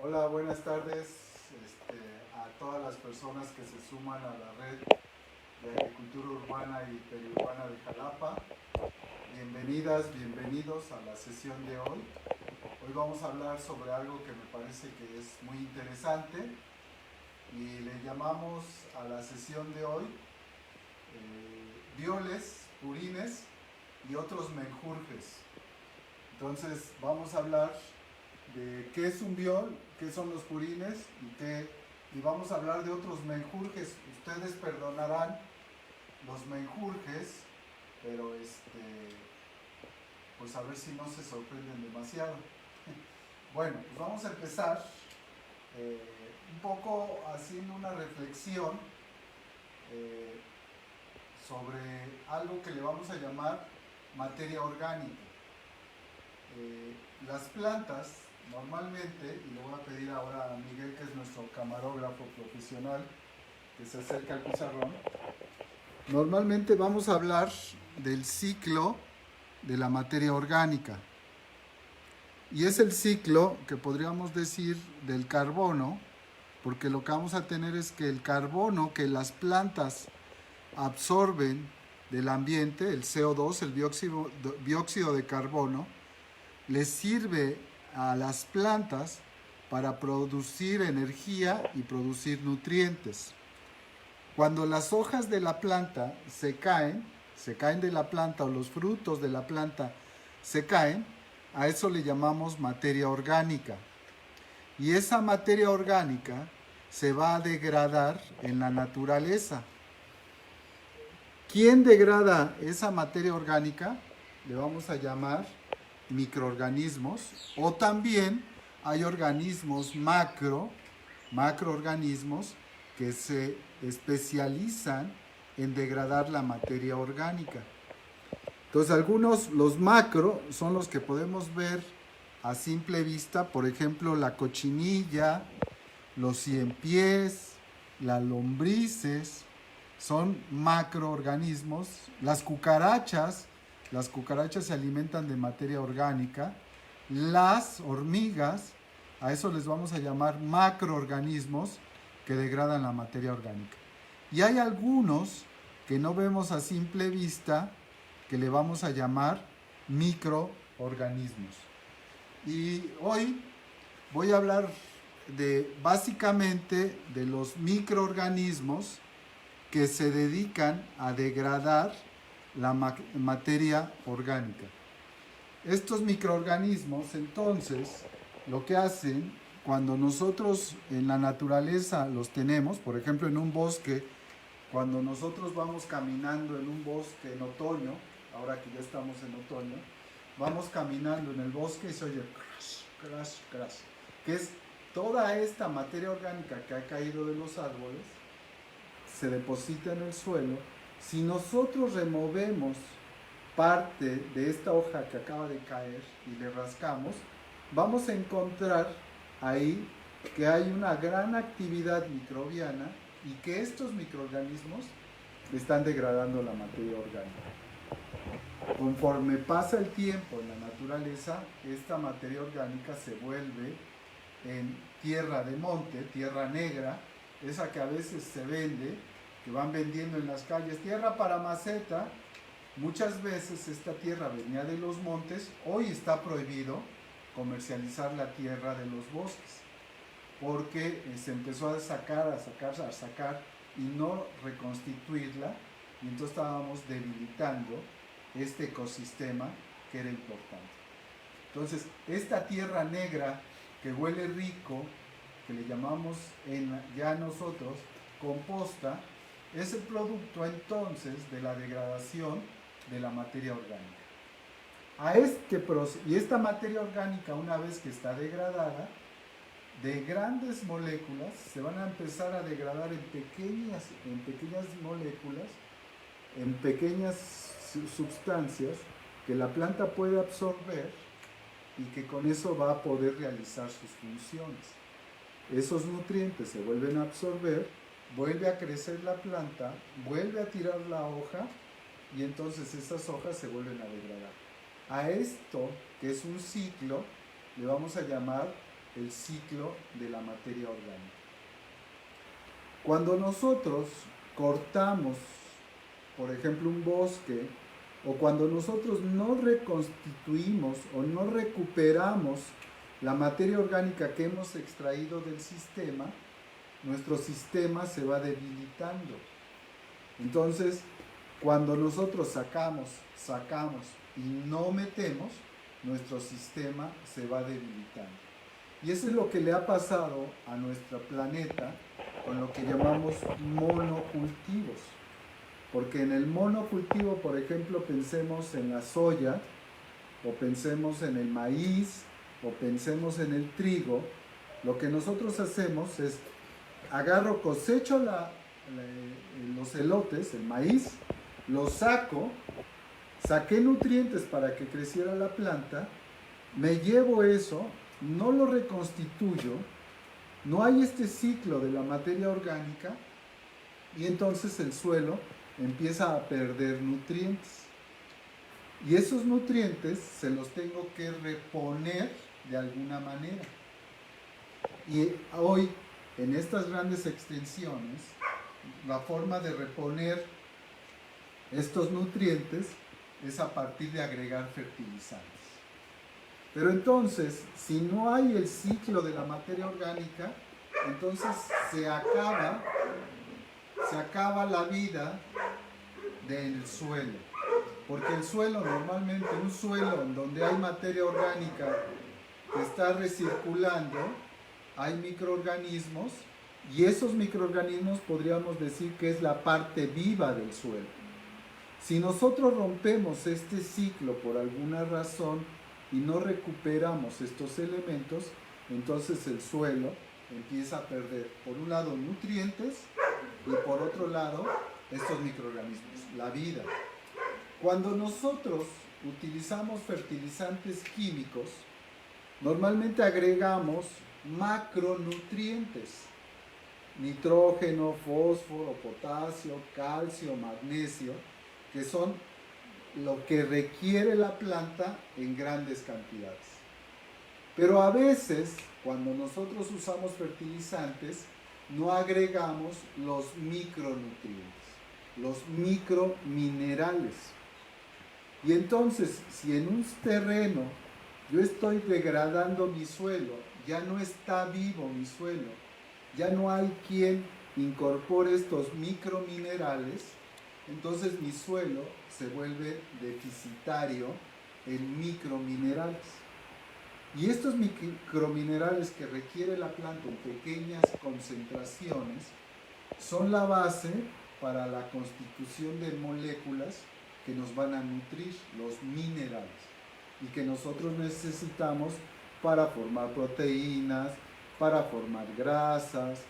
Hola, buenas tardes a todas las personas que se suman a la red de agricultura urbana y periurbana de Jalapa. Bienvenidas, bienvenidos a la sesión de hoy. Hoy vamos a hablar sobre algo que me parece que es muy interesante y le llamamos a la sesión de hoy violes, purines y otros menjurjes. Entonces vamos a hablar de qué es un viol, qué son los purines y vamos a hablar de otros menjurjes. Ustedes perdonarán los menjurjes, pero pues a ver si no se sorprenden demasiado. Bueno, pues vamos a empezar eh, un poco haciendo una reflexión eh, sobre algo que le vamos a llamar materia orgánica. Las plantas normalmente, y le voy a pedir ahora a Miguel, que es nuestro camarógrafo profesional, que se acerca al pizarrón, normalmente vamos a hablar del ciclo de la materia orgánica. Y es el ciclo que podríamos decir del carbono, porque lo que vamos a tener es que el carbono que las plantas absorben del ambiente, el CO2, el dióxido de carbono, les sirve a las plantas para producir energía y producir nutrientes. Cuando las hojas de la planta se caen de la planta o los frutos de la planta se caen, a eso le llamamos materia orgánica. Y esa materia orgánica se va a degradar en la naturaleza. ¿Quién degrada esa materia orgánica? Le vamos a llamar microorganismos, o también hay organismos macroorganismos que se especializan en degradar la materia orgánica. Entonces algunos, los macro, son los que podemos ver a simple vista, por ejemplo la cochinilla, los ciempiés, las lombrices, son macroorganismos. Las cucarachas se alimentan de materia orgánica. Las hormigas, a eso les vamos a llamar macroorganismos que degradan la materia orgánica. Y hay algunos que no vemos a simple vista que le vamos a llamar microorganismos. Y hoy voy a hablar básicamente de los microorganismos que se dedican a degradar la materia orgánica. Estos microorganismos, entonces, lo que hacen cuando nosotros en la naturaleza los tenemos, por ejemplo en un bosque, cuando nosotros vamos caminando en un bosque en otoño, ahora que ya estamos en otoño, vamos caminando en el bosque y se oye crash, crash, crash, que es toda esta materia orgánica que ha caído de los árboles, se deposita en el suelo. Si nosotros removemos parte de esta hoja que acaba de caer y le rascamos, vamos a encontrar ahí que hay una gran actividad microbiana y que estos microorganismos están degradando la materia orgánica. Conforme pasa el tiempo en la naturaleza, esta materia orgánica se vuelve en tierra de monte, tierra negra, esa que a veces se vende, que van vendiendo en las calles, tierra para maceta. Muchas veces esta tierra venía de los montes. Hoy está prohibido comercializar la tierra de los bosques, porque se empezó a sacar y no reconstituirla, y entonces estábamos debilitando este ecosistema que era importante. Entonces, esta tierra negra que huele rico, que le llamamos ya nosotros composta, es el producto entonces de la degradación de la materia orgánica. Y esta materia orgánica, una vez que está degradada, de grandes moléculas se van a empezar a degradar en pequeñas moléculas, en pequeñas sustancias que la planta puede absorber y que con eso va a poder realizar sus funciones. Esos nutrientes se vuelven a absorber, vuelve a crecer la planta, vuelve a tirar la hoja y entonces esas hojas se vuelven a degradar. A esto, que es un ciclo, le vamos a llamar el ciclo de la materia orgánica. Cuando nosotros cortamos, por ejemplo, un bosque, o cuando nosotros no reconstituimos o no recuperamos la materia orgánica que hemos extraído del sistema, nuestro sistema se va debilitando. Entonces, cuando nosotros sacamos y no metemos, nuestro sistema se va debilitando. Y eso es lo que le ha pasado a nuestro planeta con lo que llamamos monocultivos. Porque en el monocultivo, por ejemplo, pensemos en la soya, o pensemos en el maíz, o pensemos en el trigo. Lo que nosotros hacemos es, cosecho los elotes, el maíz, los saqué nutrientes para que creciera la planta, me llevo eso, no lo reconstituyo, no hay este ciclo de la materia orgánica, y entonces el suelo empieza a perder nutrientes. Y esos nutrientes se los tengo que reponer de alguna manera. Y hoy, en estas grandes extensiones, la forma de reponer estos nutrientes es a partir de agregar fertilizantes. Pero entonces, si no hay el ciclo de la materia orgánica, entonces se acaba la vida del suelo. Porque el suelo, normalmente un suelo en donde hay materia orgánica que está recirculando, hay microorganismos, y esos microorganismos podríamos decir que es la parte viva del suelo. Si nosotros rompemos este ciclo por alguna razón y no recuperamos estos elementos, entonces el suelo empieza a perder, por un lado, nutrientes, y por otro lado, estos microorganismos, la vida. Cuando nosotros utilizamos fertilizantes químicos, normalmente agregamos macronutrientes: nitrógeno, fósforo, potasio, calcio, magnesio, que son lo que requiere la planta en grandes cantidades. Pero a veces, cuando nosotros usamos fertilizantes, no agregamos los micronutrientes, los microminerales. Y entonces, si en un terreno yo estoy degradando mi suelo, ya no está vivo mi suelo, ya no hay quien incorpore estos microminerales, entonces mi suelo se vuelve deficitario en microminerales. Y estos microminerales que requiere la planta en pequeñas concentraciones son la base para la constitución de moléculas que nos van a nutrir, los minerales, y que nosotros necesitamos para formar proteínas, para formar grasas,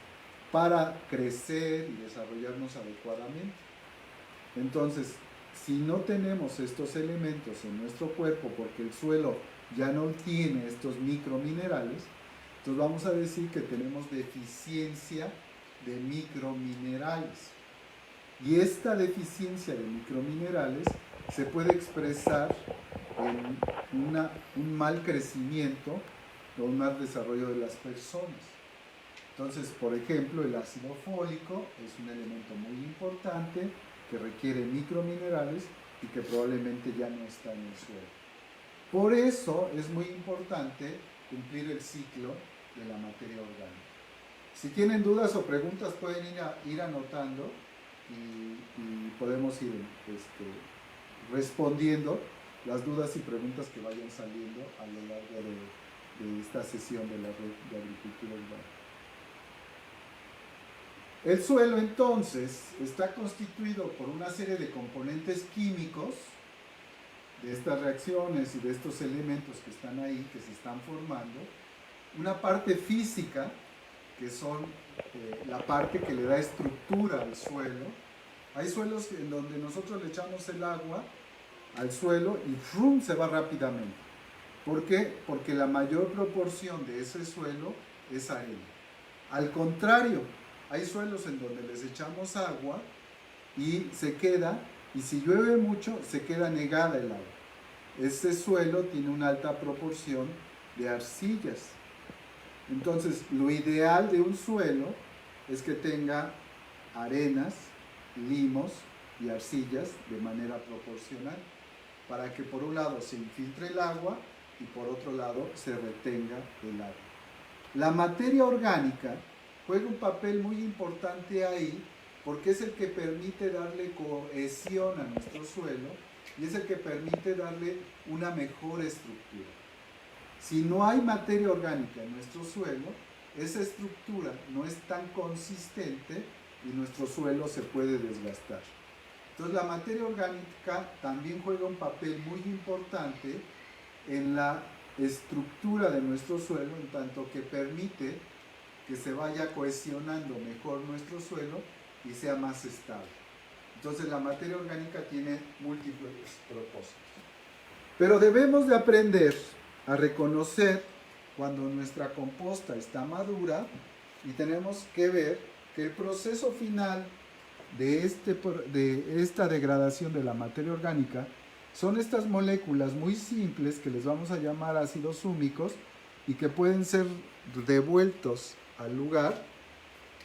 para crecer y desarrollarnos adecuadamente. Entonces, si no tenemos estos elementos en nuestro cuerpo porque el suelo ya no tiene estos microminerales, entonces vamos a decir que tenemos deficiencia de microminerales. Y esta deficiencia de microminerales se puede expresar en un mal crecimiento o un mal desarrollo de las personas. Entonces, por ejemplo, el ácido fólico es un elemento muy importante que requiere microminerales y que probablemente ya no está en el suelo. Por eso es muy importante cumplir el ciclo de la materia orgánica. Si tienen dudas o preguntas, pueden ir anotando y podemos ir respondiendo las dudas y preguntas que vayan saliendo a lo largo de esta sesión de la red de agricultura urbana. El suelo entonces está constituido por una serie de componentes químicos, de estas reacciones y de estos elementos que están ahí, que se están formando, una parte física, que son la parte que le da estructura al suelo. Hay suelos en donde nosotros le echamos el agua al suelo y ¡frum!, se va rápidamente. ¿Por qué? Porque la mayor proporción de ese suelo es arena. Al contrario, hay suelos en donde les echamos agua y se queda, y si llueve mucho, se queda negada el agua. Ese suelo tiene una alta proporción de arcillas. Entonces, lo ideal de un suelo es que tenga arenas, limos y arcillas de manera proporcional, para que por un lado se infiltre el agua y por otro lado se retenga el agua. La materia orgánica juega un papel muy importante ahí porque es el que permite darle cohesión a nuestro suelo y es el que permite darle una mejor estructura. Si no hay materia orgánica en nuestro suelo, esa estructura no es tan consistente y nuestro suelo se puede desgastar. Entonces la materia orgánica también juega un papel muy importante en la estructura de nuestro suelo, en tanto que permite que se vaya cohesionando mejor nuestro suelo y sea más estable. Entonces la materia orgánica tiene múltiples propósitos. Pero debemos de aprender a reconocer cuando nuestra composta está madura y tenemos que ver que el proceso final de esta degradación de la materia orgánica son estas moléculas muy simples que les vamos a llamar ácidos húmicos y que pueden ser devueltos al lugar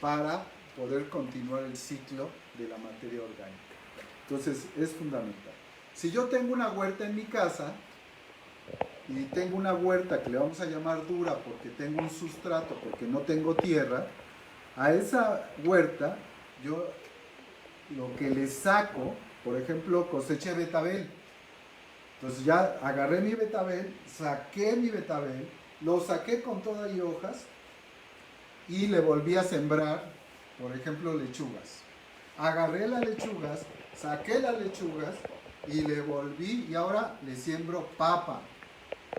para poder continuar el ciclo de la materia orgánica. Entonces es fundamental. Si yo tengo una huerta en mi casa y tengo una huerta que le vamos a llamar dura porque tengo un sustrato, porque no tengo tierra, a esa huerta yo lo que le saco, por ejemplo, coseché betabel. Entonces ya agarré mi betabel, saqué mi betabel, lo saqué con todas y hojas y le volví a sembrar, por ejemplo, lechugas. Agarré las lechugas, saqué las lechugas y le volví y ahora le siembro papa.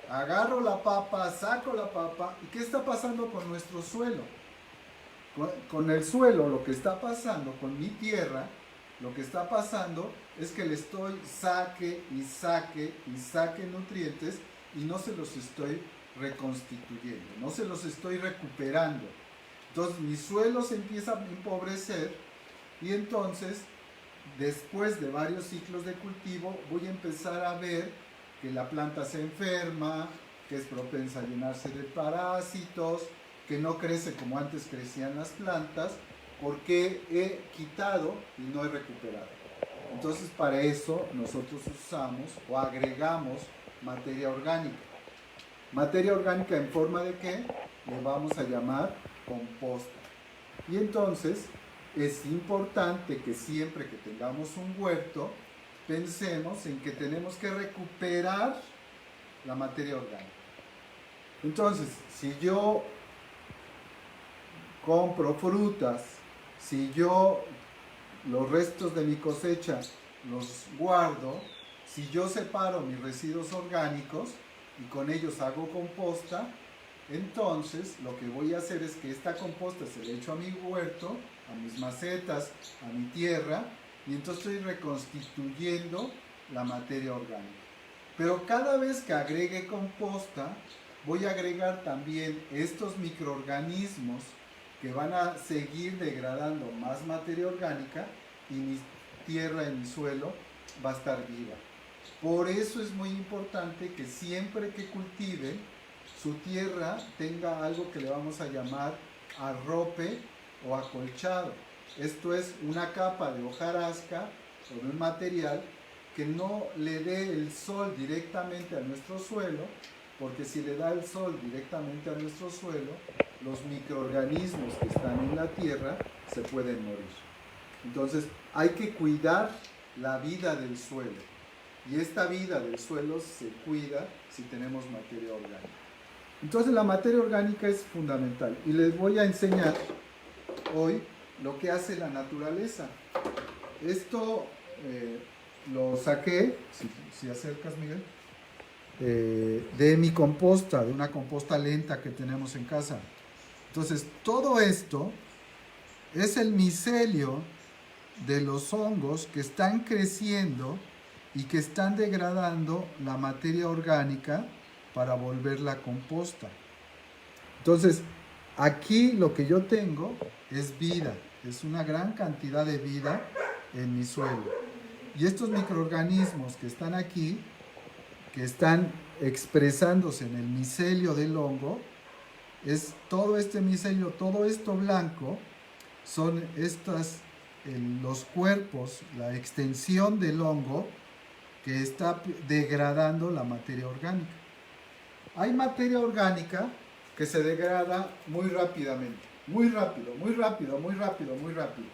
Agarro la papa, saco la papa. ¿Y qué está pasando con nuestro suelo? Con el suelo, lo que está pasando, con mi tierra, lo que está pasando es que le estoy saque y saque y saque nutrientes y no se los estoy reconstituyendo, no se los estoy recuperando. Entonces mi suelo se empieza a empobrecer y entonces después de varios ciclos de cultivo voy a empezar a ver que la planta se enferma, que es propensa a llenarse de parásitos, que no crece como antes crecían las plantas, porque he quitado y no he recuperado. Entonces para eso nosotros usamos o agregamos materia orgánica. Materia orgánica en forma de ¿qué? Le vamos a llamar composta. Y entonces es importante que siempre que tengamos un huerto, pensemos en que tenemos que recuperar la materia orgánica. Entonces, si yo compro frutas, si yo los restos de mi cosecha los guardo, si yo separo mis residuos orgánicos y con ellos hago composta, entonces lo que voy a hacer es que esta composta se la echo a mi huerto, a mis macetas, a mi tierra, y entonces estoy reconstituyendo la materia orgánica. Pero cada vez que agregue composta, voy a agregar también estos microorganismos que van a seguir degradando más materia orgánica y mi tierra y mi suelo va a estar viva. Por eso es muy importante que siempre que cultiven, su tierra tenga algo que le vamos a llamar arrope o acolchado. Esto es una capa de hojarasca sobre un material que no le dé el sol directamente a nuestro suelo, porque si le da el sol directamente a nuestro suelo, los microorganismos que están en la tierra se pueden morir. Entonces hay que cuidar la vida del suelo. Y esta vida del suelo se cuida si tenemos materia orgánica. Entonces la materia orgánica es fundamental. Y les voy a enseñar hoy lo que hace la naturaleza. Esto lo saqué, si acercas, Miguel, de mi composta, de una composta lenta que tenemos en casa. Entonces, todo esto es el micelio de los hongos que están creciendo y que están degradando la materia orgánica para volverla composta. Entonces, aquí lo que yo tengo es vida, es una gran cantidad de vida en mi suelo. Y estos microorganismos que están aquí, que están expresándose en el micelio del hongo, es todo este micelio, todo esto blanco, son los cuerpos, la extensión del hongo que está degradando la materia orgánica. Hay materia orgánica que se degrada muy rápidamente, muy rápido, muy rápido, muy rápido, muy rápido.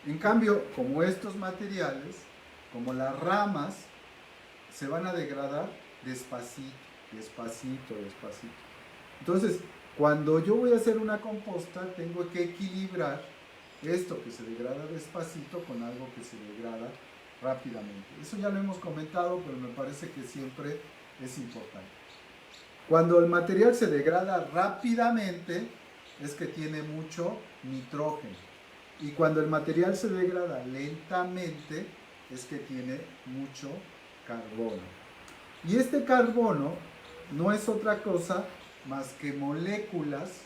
En cambio, como estos materiales, como las ramas, se van a degradar despacito, despacito, despacito. Entonces, cuando yo voy a hacer una composta, tengo que equilibrar esto que se degrada despacito con algo que se degrada rápidamente. Eso ya lo hemos comentado, pero me parece que siempre es importante. Cuando el material se degrada rápidamente, es que tiene mucho nitrógeno. Y cuando el material se degrada lentamente, es que tiene mucho carbono. Y este carbono no es otra cosa más que moléculas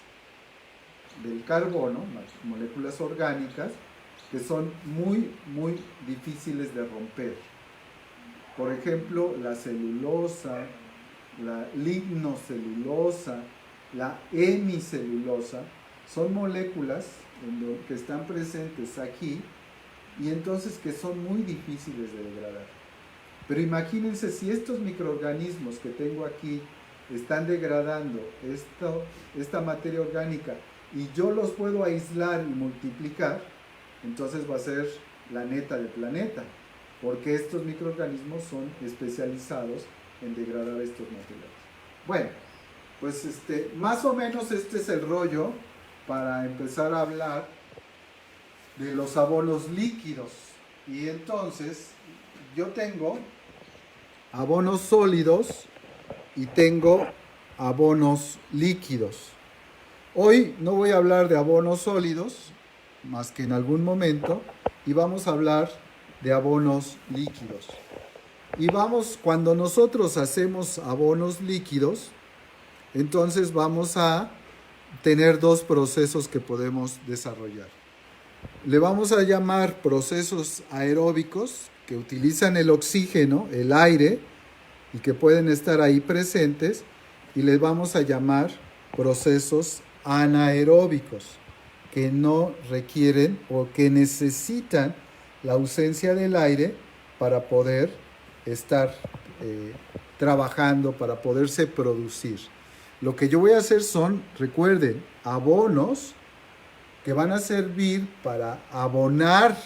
del carbono, moléculas orgánicas, que son muy, muy difíciles de romper. Por ejemplo, la celulosa, la lignocelulosa, la hemicelulosa, son moléculas que están presentes aquí y entonces que son muy difíciles de degradar. Pero imagínense si estos microorganismos que tengo aquí están degradando esta materia orgánica y yo los puedo aislar y multiplicar, entonces va a ser la neta del planeta, porque estos microorganismos son especializados en degradar estos materiales. Bueno, pues más o menos este es el rollo para empezar a hablar de los abonos líquidos. Y entonces yo tengo abonos sólidos y tengo abonos líquidos. Hoy no voy a hablar de abonos sólidos, más que en algún momento, y vamos a hablar de abonos líquidos. Y cuando nosotros hacemos abonos líquidos, entonces vamos a tener dos procesos que podemos desarrollar. Le vamos a llamar procesos aeróbicos, que utilizan el oxígeno, el aire, y que pueden estar ahí presentes, y les vamos a llamar procesos anaeróbicos, que no requieren o que necesitan la ausencia del aire para poder estar trabajando, para poderse producir. Lo que yo voy a hacer son, recuerden, abonos que van a servir para abonar,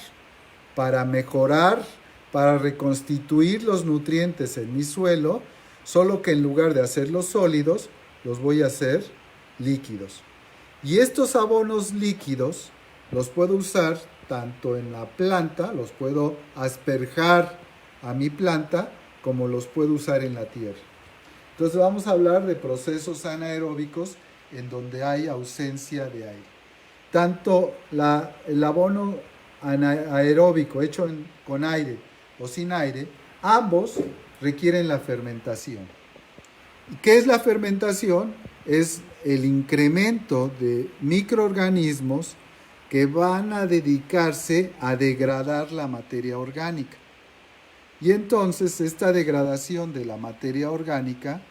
para mejorar, para reconstituir los nutrientes en mi suelo, solo que en lugar de hacerlos sólidos, los voy a hacer líquidos. Y estos abonos líquidos los puedo usar tanto en la planta, los puedo asperjar a mi planta, como los puedo usar en la tierra. Entonces vamos a hablar de procesos anaeróbicos en donde hay ausencia de aire. Tanto el abono anaeróbico hecho con aire o sin aire, ambos requieren la fermentación. ¿Y qué es la fermentación? Es el incremento de microorganismos que van a dedicarse a degradar la materia orgánica. Y entonces esta degradación de la materia orgánica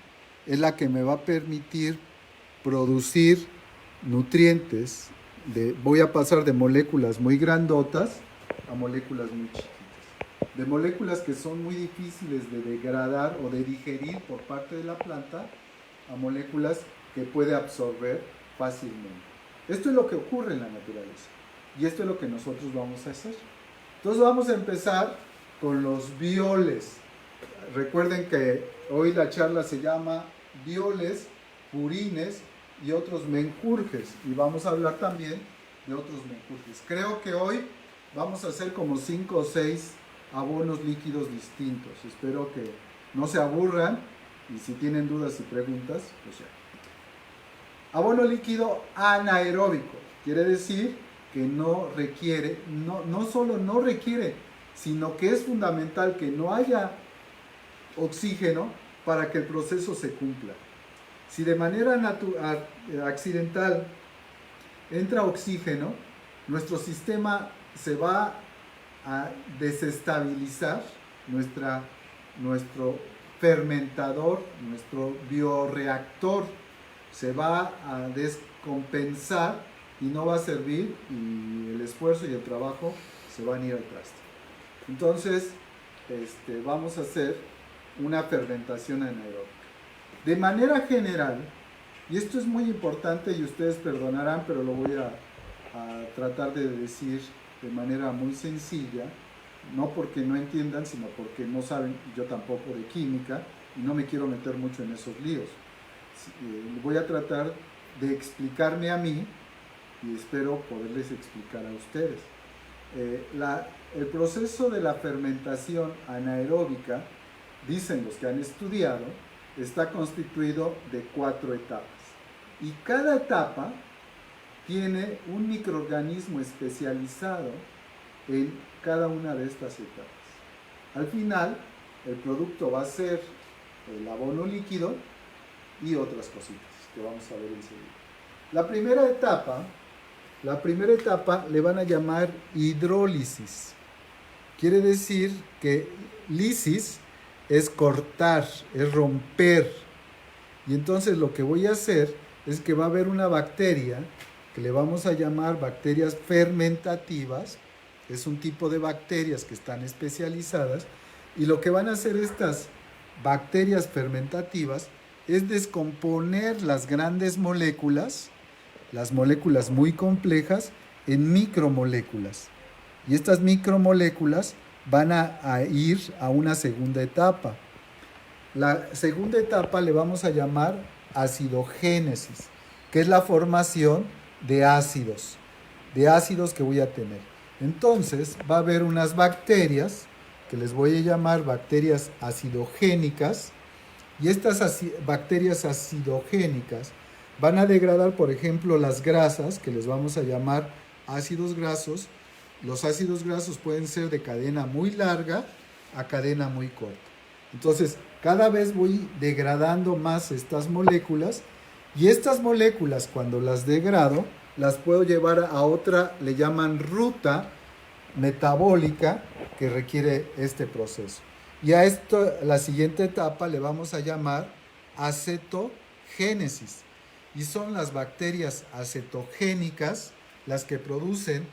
es la que me va a permitir producir nutrientes. Voy a pasar de moléculas muy grandotas a moléculas muy chiquitas. De moléculas que son muy difíciles de degradar o de digerir por parte de la planta a moléculas que puede absorber fácilmente. Esto es lo que ocurre en la naturaleza y esto es lo que nosotros vamos a hacer. Entonces vamos a empezar con los bioles. Recuerden que hoy la charla se llama bioles, purines y otros menjurjes, y vamos a hablar también de otros menjurjes. Creo que hoy vamos a hacer como 5 o 6 abonos líquidos distintos. Espero que no se aburran y si tienen dudas y preguntas, pues ya. Abono líquido anaeróbico quiere decir que no requiere, no solo no requiere, sino que es fundamental que no haya oxígeno para que el proceso se cumpla. Si de manera accidental entra oxígeno, nuestro sistema se va a desestabilizar, nuestro fermentador, nuestro bioreactor se va a descompensar y no va a servir y el esfuerzo y el trabajo se van a ir al traste. Entonces, vamos a hacer una fermentación anaeróbica. De manera general, y esto es muy importante y ustedes perdonarán, pero lo voy a tratar de decir de manera muy sencilla, no porque no entiendan, sino porque no saben, yo tampoco, de química, y no me quiero meter mucho en esos líos. Voy a tratar de explicarme a mí y espero poderles explicar a ustedes. El proceso de la fermentación anaeróbica, dicen los que han estudiado, está constituido de 4 etapas. Y cada etapa tiene un microorganismo especializado en cada una de estas etapas. Al final, el producto va a ser el abono líquido y otras cositas que vamos a ver enseguida. La primera etapa le van a llamar hidrólisis. Quiere decir que lisis es cortar, es romper. Y entonces lo que voy a hacer es que va a haber una bacteria que le vamos a llamar bacterias fermentativas. Es un tipo de bacterias que están especializadas. Y lo que van a hacer estas bacterias fermentativas es descomponer las grandes moléculas, las moléculas muy complejas, en micromoléculas. Y estas micromoléculas van a ir a una segunda etapa. La segunda etapa le vamos a llamar acidogénesis, que es la formación de ácidos que voy a tener. Entonces va a haber unas bacterias que les voy a llamar bacterias acidogénicas, y estas bacterias acidogénicas van a degradar, por ejemplo, las grasas, que les vamos a llamar ácidos grasos. Los ácidos grasos pueden ser de cadena muy larga a cadena muy corta. Entonces, cada vez voy degradando más estas moléculas, y estas moléculas, cuando las degrado, las puedo llevar a otra, le llaman ruta metabólica, que requiere este proceso. Y a esto, la siguiente etapa, le vamos a llamar acetogénesis. Y son las bacterias acetogénicas las que producen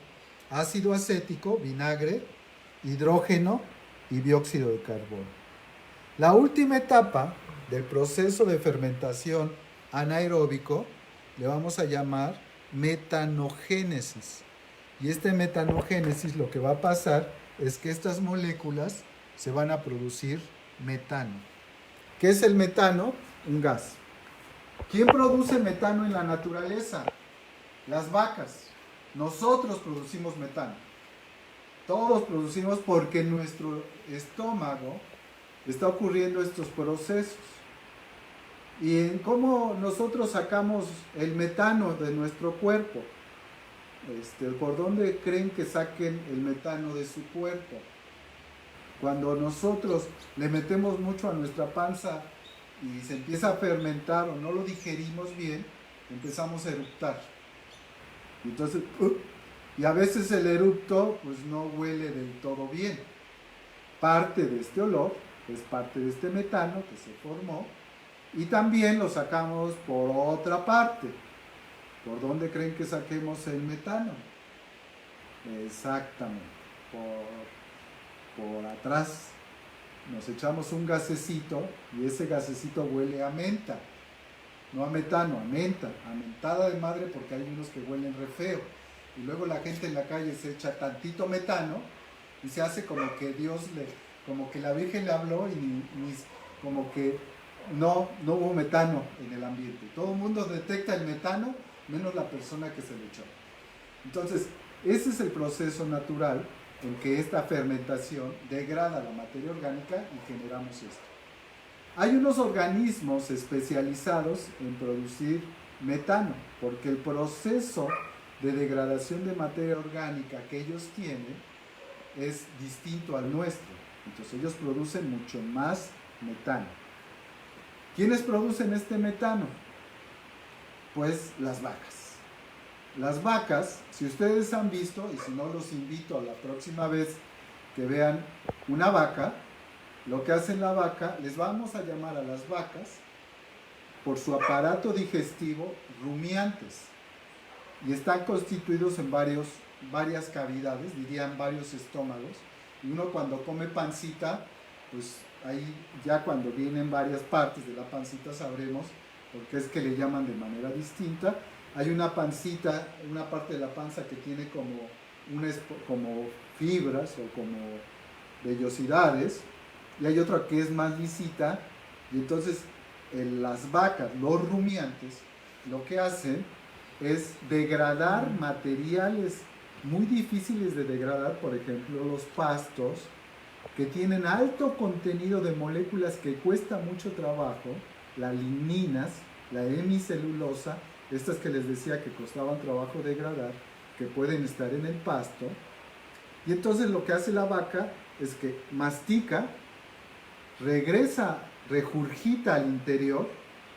ácido acético, vinagre, hidrógeno y dióxido de carbono. La última etapa del proceso de fermentación anaeróbico le vamos a llamar metanogénesis. Y este metanogénesis, lo que va a pasar es que estas moléculas se van a producir metano. ¿Qué es el metano? Un gas. ¿Quién produce metano en la naturaleza? Las vacas. Nosotros producimos metano. Todos producimos, porque en nuestro estómago está ocurriendo estos procesos. ¿Y en cómo nosotros sacamos el metano de nuestro cuerpo? ¿Por dónde creen que saquen el metano de su cuerpo? Cuando nosotros le metemos mucho a nuestra panza y se empieza a fermentar o no lo digerimos bien, empezamos a eructar. Entonces, y a veces el eructo pues no huele del todo bien. Parte de este olor es parte de este metano que se formó, y también lo sacamos por otra parte. ¿Por dónde creen que saquemos el metano? Exactamente, por atrás. Nos echamos un gasecito y ese gasecito huele a menta. No a metano, a menta. A mentada de madre, porque hay unos que huelen re feo. Y luego la gente en la calle se echa tantito metano y se hace como que como que la Virgen le habló y como que no hubo metano en el ambiente. Todo el mundo detecta el metano, menos la persona que se le echó. Entonces, ese es el proceso natural en que esta fermentación degrada la materia orgánica y generamos esto. Hay unos organismos especializados en producir metano, porque el proceso de degradación de materia orgánica que ellos tienen es distinto al nuestro. Entonces ellos producen mucho más metano. ¿Quiénes producen este metano? Pues las vacas. Las vacas, si ustedes han visto, y si no los invito a la próxima vez que vean una vaca, lo que hace la vaca, les vamos a llamar a las vacas por su aparato digestivo rumiantes y están constituidos en varias cavidades, dirían varios estómagos. Y uno cuando come pancita, pues ahí ya cuando vienen varias partes de la pancita sabremos por qué es que le llaman de manera distinta. Hay una pancita, una parte de la panza que tiene como fibras o como vellosidades, y hay otra que es más lisita, y entonces las vacas, los rumiantes, lo que hacen es degradar materiales muy difíciles de degradar, por ejemplo los pastos, que tienen alto contenido de moléculas que cuesta mucho trabajo, las ligninas, la hemicelulosa, estas que les decía que costaban trabajo degradar, que pueden estar en el pasto. Y entonces lo que hace la vaca es que mastica, regresa, regurgita al interior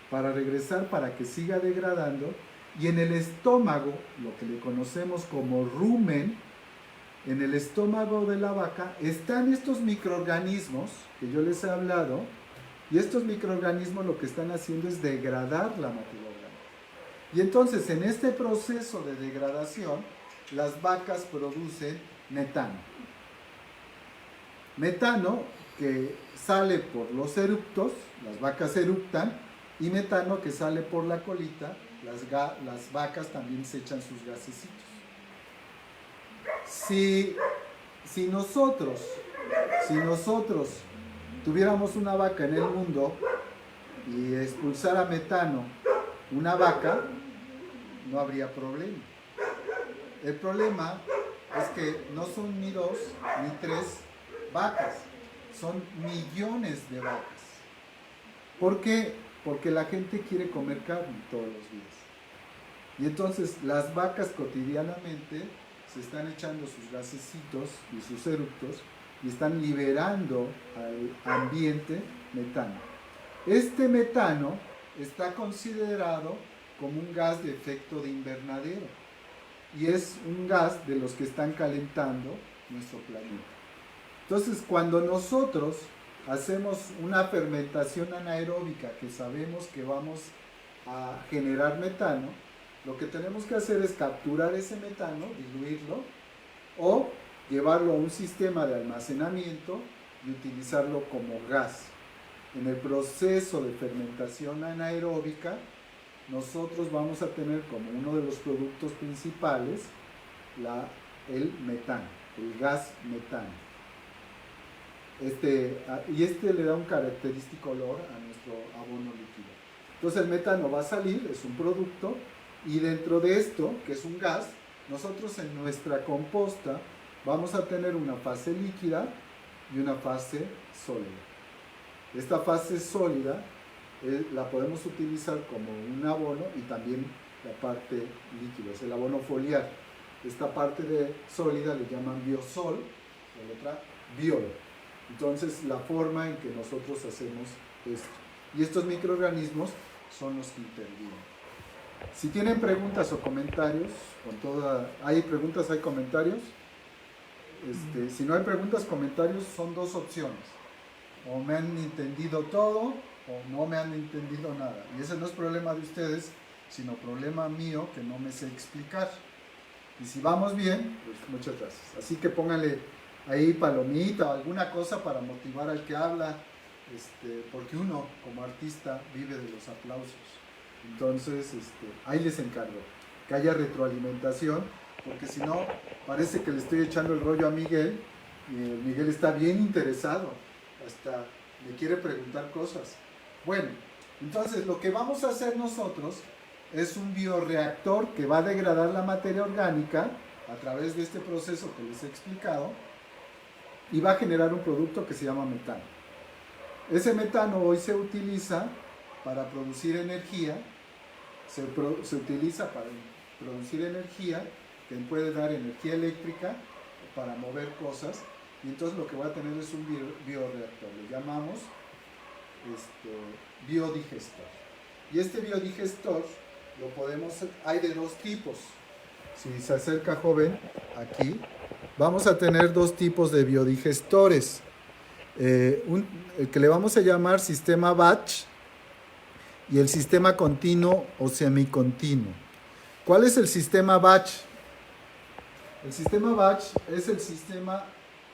para regresar para que siga degradando, y en el estómago, lo que le conocemos como rumen, en el estómago de la vaca están estos microorganismos que yo les he hablado, y estos microorganismos lo que están haciendo es degradar la materia orgánica. Y entonces en este proceso de degradación las vacas producen metano. Metano que sale por los eructos, las vacas eructan, y metano que sale por la colita, las vacas también se echan sus gasecitos. Si nosotros tuviéramos una vaca en el mundo y expulsara metano una vaca, no habría problema. El problema es que no son ni 2 ni 3 vacas, son millones de vacas. ¿Por qué? Porque la gente quiere comer carne todos los días. Y entonces las vacas cotidianamente se están echando sus gasecitos y sus eructos y están liberando al ambiente metano. Este metano está considerado como un gas de efecto de invernadero y es un gas de los que están calentando nuestro planeta. Entonces, cuando nosotros hacemos una fermentación anaeróbica que sabemos que vamos a generar metano, lo que tenemos que hacer es capturar ese metano, diluirlo, o llevarlo a un sistema de almacenamiento y utilizarlo como gas. En el proceso de fermentación anaeróbica, nosotros vamos a tener como uno de los productos principales el metano, el gas metano. Este le da un característico olor a nuestro abono líquido. Entonces el metano va a salir, es un producto, y dentro de esto, que es un gas, nosotros en nuestra composta vamos a tener una fase líquida y una fase sólida. Esta fase sólida la podemos utilizar como un abono, y también la parte líquida, es el abono foliar. Esta parte sólida le llaman biosol, la otra biolo. Entonces, la forma en que nosotros hacemos esto. Y estos microorganismos son los que intervienen. Si tienen preguntas o comentarios, ¿hay preguntas, hay comentarios? Si no hay preguntas, comentarios, son 2 opciones. O me han entendido todo, o no me han entendido nada. Y ese no es problema de ustedes, sino problema mío, que no me sé explicar. Y si vamos bien, pues muchas gracias. Así que pónganle ahí palomita o alguna cosa para motivar al que habla, porque uno como artista vive de los aplausos. Entonces ahí les encargo que haya retroalimentación, porque si no parece que le estoy echando el rollo a Miguel, y Miguel está bien interesado, hasta me quiere preguntar cosas. Bueno, entonces lo que vamos a hacer nosotros es un bioreactor que va a degradar la materia orgánica a través de este proceso que les he explicado, y va a generar un producto que se llama metano. Ese metano hoy se utiliza para producir energía, se utiliza para producir energía, que puede dar energía eléctrica para mover cosas, y entonces lo que va a tener es un bioreactor, le llamamos biodigestor. Y este biodigestor hay de 2 tipos. Si se acerca, joven, aquí, vamos a tener 2 tipos de biodigestores. El que le vamos a llamar sistema batch, y el sistema continuo o semicontinuo. ¿Cuál es el sistema batch? El sistema batch es el sistema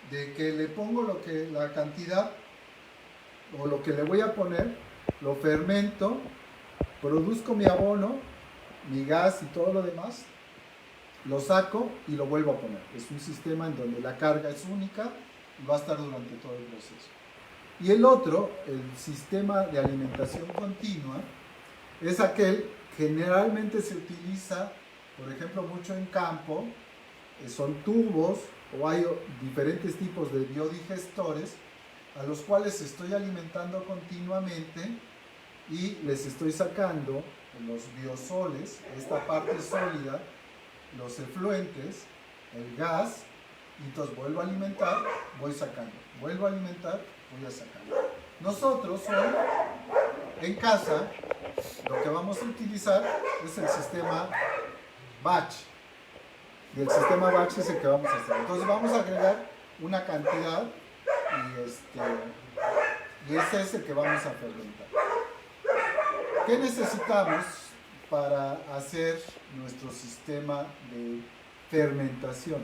de que le pongo la cantidad o lo que le voy a poner, lo fermento, produzco mi abono, mi gas y todo lo demás, lo saco y lo vuelvo a poner. Es un sistema en donde la carga es única y va a estar durante todo el proceso. Y el otro, el sistema de alimentación continua, es aquel que generalmente se utiliza, por ejemplo, mucho en campo, son tubos o hay diferentes tipos de biodigestores a los cuales estoy alimentando continuamente y les estoy sacando los biosoles, esta parte sólida, los efluentes, el gas, y entonces vuelvo a alimentar, voy sacando, vuelvo a alimentar, voy a sacar. Nosotros hoy en casa lo que vamos a utilizar es el sistema batch, y el sistema batch es el que vamos a hacer. Entonces vamos a agregar una cantidad y ese es el que vamos a fermentar. ¿Qué necesitamos para hacer nuestro sistema de fermentación?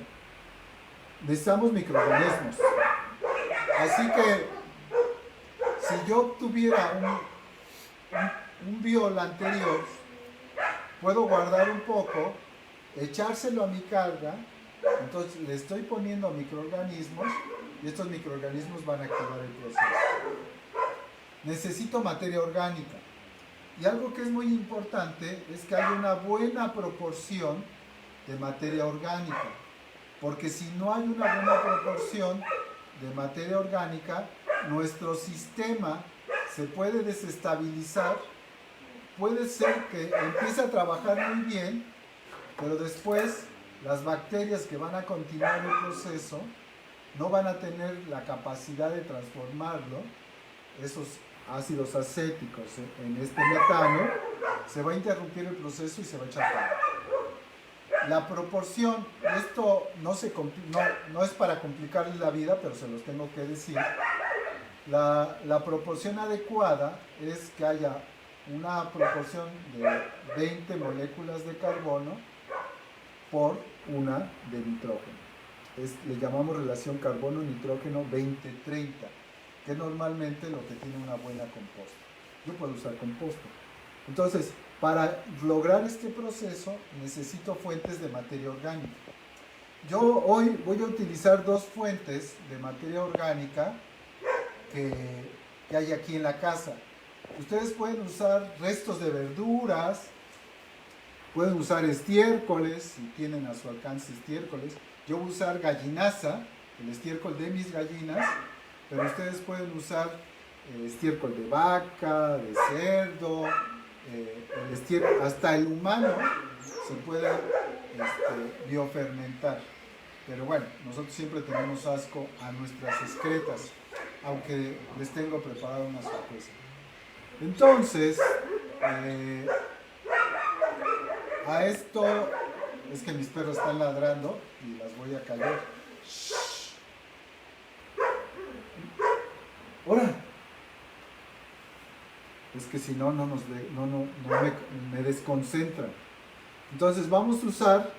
Necesitamos microorganismos. Así que si yo obtuviera un biol anterior, puedo guardar un poco, echárselo a mi carga, entonces le estoy poniendo microorganismos y estos microorganismos van a activar el proceso. Necesito materia orgánica. Y algo que es muy importante es que haya una buena proporción de materia orgánica, porque si no hay una buena proporción de materia orgánica, nuestro sistema se puede desestabilizar, puede ser que empiece a trabajar muy bien, pero después las bacterias que van a continuar el proceso no van a tener la capacidad de transformarlo, esos ácidos acéticos en este metano, se va a interrumpir el proceso y se va a echar para abajo. La proporción, esto no es para complicarles la vida, pero se los tengo que decir. La proporción adecuada es que haya una proporción de 20 moléculas de carbono por una de nitrógeno. Le llamamos relación carbono-nitrógeno 20-30, que es normalmente lo que tiene una buena composta. Yo puedo usar composta. Entonces, para lograr este proceso necesito fuentes de materia orgánica. Yo hoy voy a utilizar dos fuentes de materia orgánica que hay aquí en la casa. Ustedes pueden usar restos de verduras, pueden usar estiércoles, si tienen a su alcance estiércoles. Yo voy a usar gallinaza, el estiércol de mis gallinas, pero ustedes pueden usar estiércol de vaca, de cerdo, hasta el humano se puede biofermentar. Pero bueno, nosotros siempre tenemos asco a nuestras excretas, aunque les tengo preparada una sorpresa. Entonces, a esto es que mis perros están ladrando y las voy a callar. ¡Ahora! Es que si no, me desconcentran. Entonces vamos a usar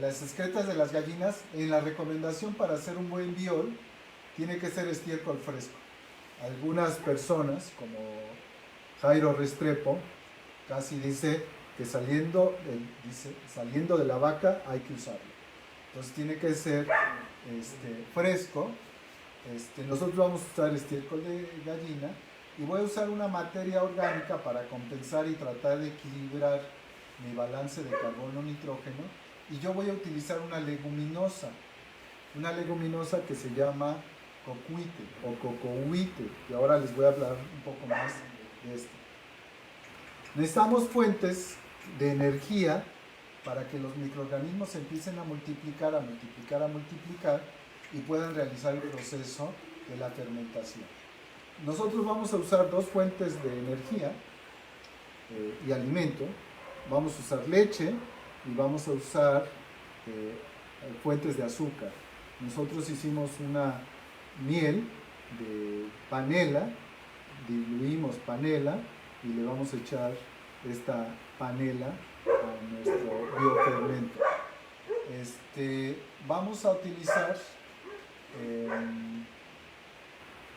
las excretas de las gallinas. En la recomendación para hacer un buen biol tiene que ser estiércol fresco. Algunas personas, como Jairo Restrepo, casi dice que saliendo de la vaca hay que usarlo. Entonces tiene que ser fresco. Nosotros vamos a usar estiércol de gallina y voy a usar una materia orgánica para compensar y tratar de equilibrar mi balance de carbono-nitrógeno, y yo voy a utilizar una leguminosa que se llama cocuite o cocohuite, y ahora les voy a hablar un poco más de esto. Necesitamos fuentes de energía para que los microorganismos empiecen a multiplicar y puedan realizar el proceso de la fermentación. Nosotros vamos a usar dos fuentes de energía y alimento. Vamos a usar leche y vamos a usar fuentes de azúcar. Nosotros hicimos una miel de panela, diluimos panela y le vamos a echar esta panela a nuestro biofermento. Vamos a utilizar,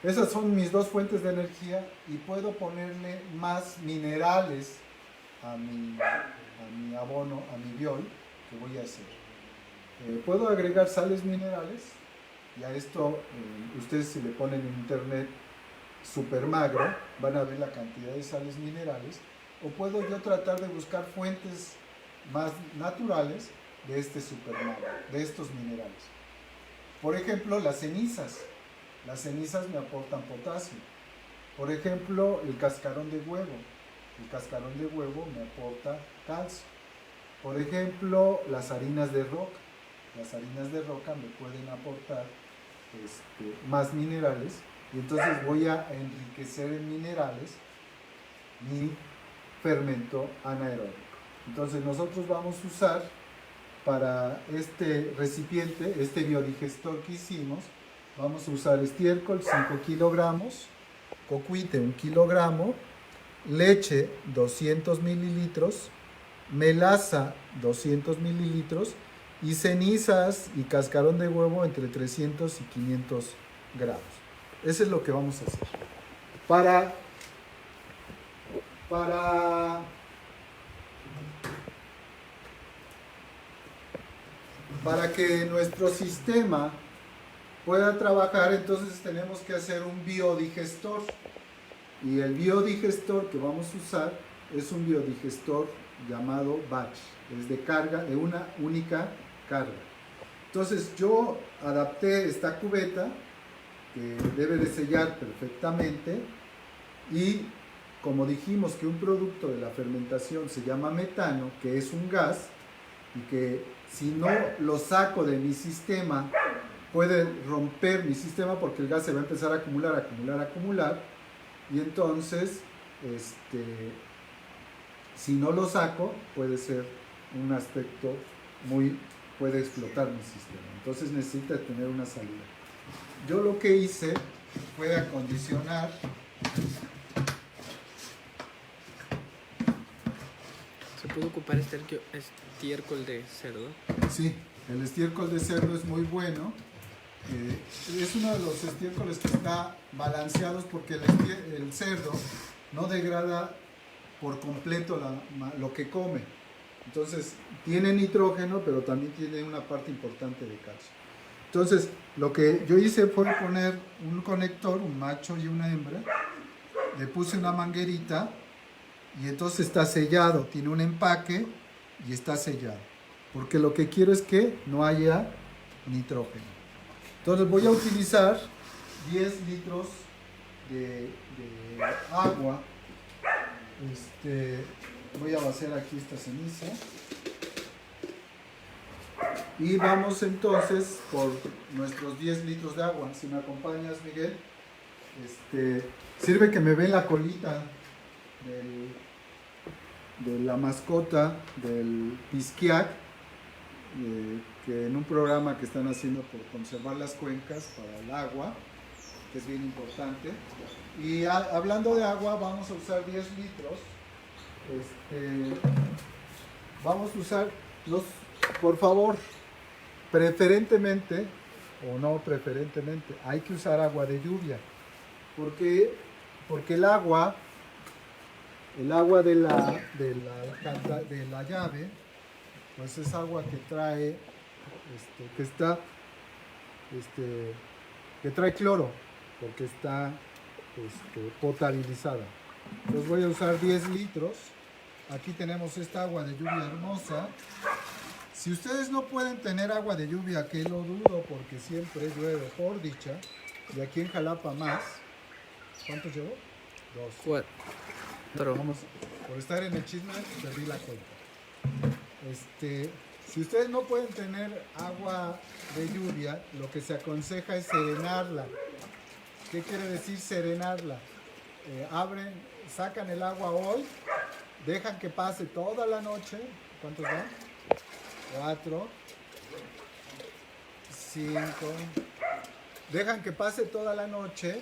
esas son mis dos fuentes de energía, y puedo ponerle más minerales a mi abono, a mi biol que voy a hacer. Puedo agregar sales minerales, y a esto ustedes, si le ponen en internet super magro, van a ver la cantidad de sales minerales. O puedo yo tratar de buscar fuentes más naturales de este super magro, de estos minerales. Por ejemplo, las cenizas. Las cenizas me aportan potasio. Por ejemplo, el cascarón de huevo. El cascarón de huevo me aporta calcio. Por ejemplo, las harinas de roca. Las harinas de roca me pueden aportar más minerales, y entonces voy a enriquecer en minerales mi fermento anaeróbico. Entonces nosotros vamos a usar para este recipiente, este biodigestor que hicimos, vamos a usar estiércol 5 kilogramos, cocuite 1 kilogramo, leche 200 mililitros, melaza 200 mililitros y cenizas y cascarón de huevo entre 300 y 500 gramos. Eso es lo que vamos a hacer. Para que nuestro sistema pueda trabajar, entonces tenemos que hacer un biodigestor. Y el biodigestor que vamos a usar es un biodigestor llamado batch. Es de carga, de una única carga. Entonces yo adapté esta cubeta, que debe de sellar perfectamente, y como dijimos que un producto de la fermentación se llama metano, que es un gas, y que si no lo saco de mi sistema puede romper mi sistema, porque el gas se va a empezar a acumular, y entonces si no lo saco puede ser un aspecto puede explotar mi sistema. Entonces necesita tener una salida. Yo lo que hice fue acondicionar ¿Se puede ocupar estiércol de cerdo? Sí, el estiércol de cerdo es muy bueno. Es uno de los estiércoles que está balanceados, porque el cerdo no degrada por completo lo que come. Entonces tiene nitrógeno, pero también tiene una parte importante de calcio. Entonces lo que yo hice fue poner un conector, un macho y una hembra. Le puse una manguerita y entonces está sellado, tiene un empaque y está sellado, porque lo que quiero es que no haya nitrógeno. Entonces voy a utilizar 10 litros de agua. Voy a vaciar aquí esta ceniza y vamos entonces por nuestros 10 litros de agua. Si me acompañas, Miguel, sirve que me ve la colita de la mascota del pisquiac, que en un programa que están haciendo por conservar las cuencas para el agua, que es bien importante. Y hablando de agua, vamos a usar 10 litros. Vamos a usar por favor, preferentemente, o no preferentemente, hay que usar agua de lluvia, porque el agua de la llave, pues es agua que trae que trae cloro, porque está potabilizada. Entonces voy a usar 10 litros. Aquí tenemos esta agua de lluvia hermosa. Si ustedes no pueden tener agua de lluvia, que lo dudo, porque siempre llueve, por dicha, y aquí en Jalapa más. ¿Cuántos llevo? 2. 4. Vamos, por estar en el chisme, perdí la cuenta. Si ustedes no pueden tener agua de lluvia, lo que se aconseja es serenarla. ¿Qué quiere decir serenarla? Sacan el agua hoy, dejan que pase toda la noche. ¿Cuántos van? 4, 5. Dejan que pase toda la noche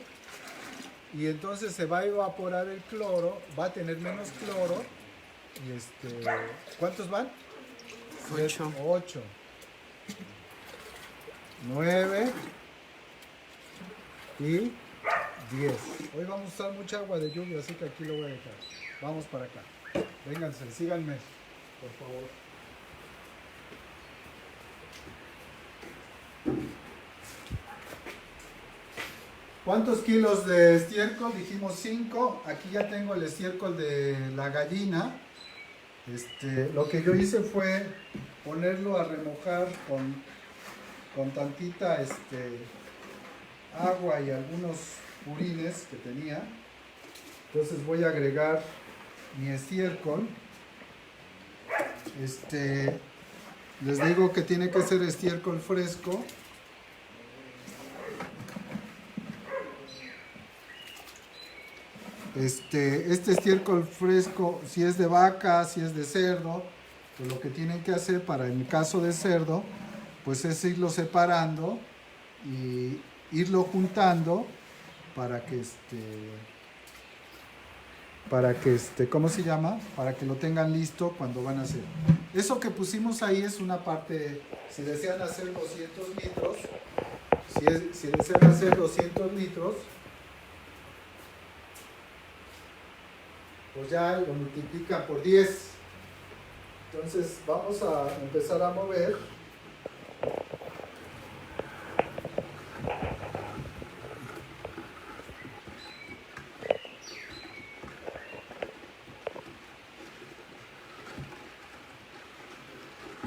y entonces se va a evaporar el cloro, va a tener menos cloro. Y ¿cuántos van? 8. 8, 9 y 10. Hoy vamos a usar mucha agua de lluvia, así que aquí lo voy a dejar. Vamos para acá. Vénganse, síganme, por favor. ¿Cuántos kilos de estiércol? Dijimos 5. Aquí ya tengo el estiércol de la gallina. Lo que yo hice fue ponerlo a remojar con tantita agua y algunos purines que tenía. Entonces voy a agregar mi estiércol. Les digo que tiene que ser estiércol fresco. Este estiércol fresco, si es de vaca, si es de cerdo, pues lo que tienen que hacer para en el caso de cerdo, pues es irlo separando y irlo juntando para que ¿cómo se llama? Para que lo tengan listo cuando van a hacer. Eso que pusimos ahí es una parte, si desean hacer 200 litros, si desean hacer 200 litros, pues ya lo multiplican por 10. Entonces vamos a empezar a mover.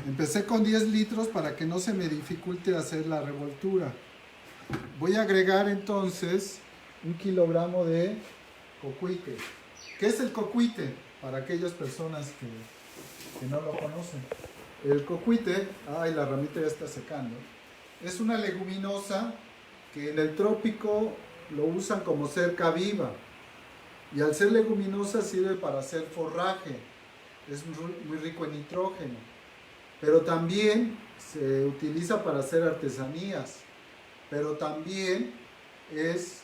Empecé con 10 litros para que no se me dificulte hacer la revoltura. Voy a agregar entonces 1 kilogramo de cocuite. ¿Qué es el cocuite? Para aquellas personas que no lo conocen. El cocuite, ay, la ramita ya está secando, es una leguminosa que en el trópico lo usan como cerca viva. Y al ser leguminosa sirve para hacer forraje. Es muy rico en nitrógeno. Pero también se utiliza para hacer artesanías. Pero también es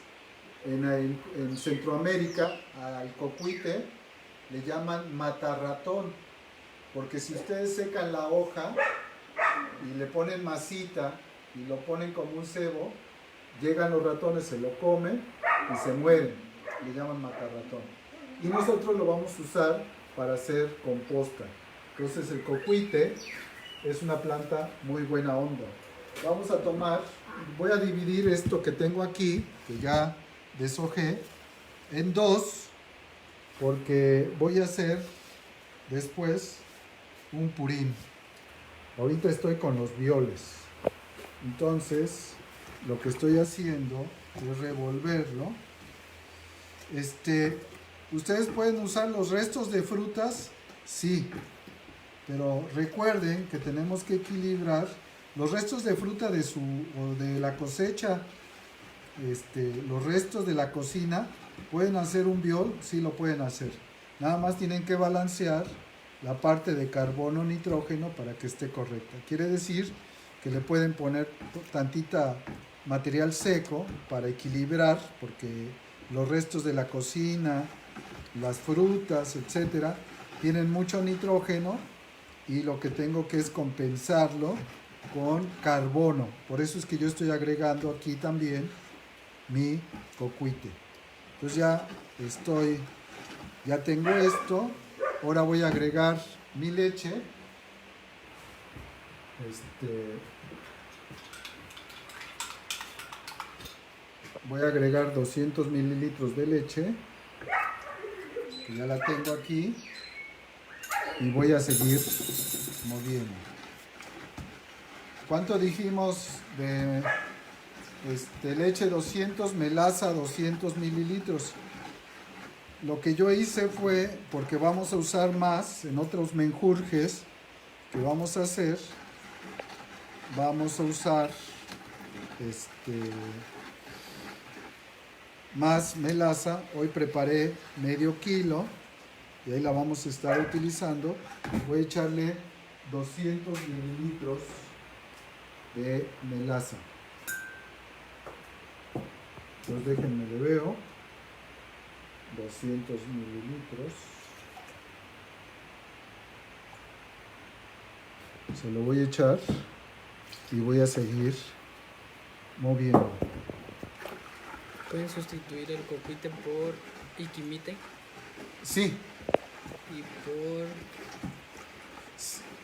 en Centroamérica al cocuite le llaman matarratón, porque si ustedes secan la hoja y le ponen masita y lo ponen como un cebo, llegan los ratones, se lo comen y se mueren, le llaman matarratón. Y nosotros lo vamos a usar para hacer composta. Entonces el cocuite es una planta muy buena onda. Vamos a tomar, voy a dividir esto que tengo aquí, que ya deshojé, en 2, porque voy a hacer después un purín. Ahorita estoy con los violes. Entonces, lo que estoy haciendo es revolverlo. ¿Ustedes pueden usar los restos de frutas? Sí. Pero recuerden que tenemos que equilibrar los restos de fruta o de la cosecha. Los restos de la cocina, ¿pueden hacer un biol? Sí, lo pueden hacer. Nada más tienen que balancear la parte de carbono nitrógeno para que esté correcta. Quiere decir que le pueden poner tantita material seco para equilibrar, porque los restos de la cocina, las frutas, etcétera, tienen mucho nitrógeno y lo que tengo que es compensarlo con carbono. Por eso es que yo estoy agregando aquí también mi cocuite. Entonces ya tengo esto. Ahora voy a agregar mi leche. Voy a agregar 200 mililitros de leche, que ya la tengo aquí, y voy a seguir moviendo. ¿Cuánto dijimos de leche? 200, melaza 200 mililitros. Lo que yo hice fue, porque vamos a usar más en otros menjurjes que vamos a hacer, vamos a usar más melaza. Hoy preparé medio kilo y ahí la vamos a estar utilizando. Voy a echarle 200 mililitros de melaza. Entonces déjenme le veo. 200 mililitros. Se lo voy a echar y voy a seguir moviendo. ¿Pueden sustituir el cocuite por iquimite Sí, y por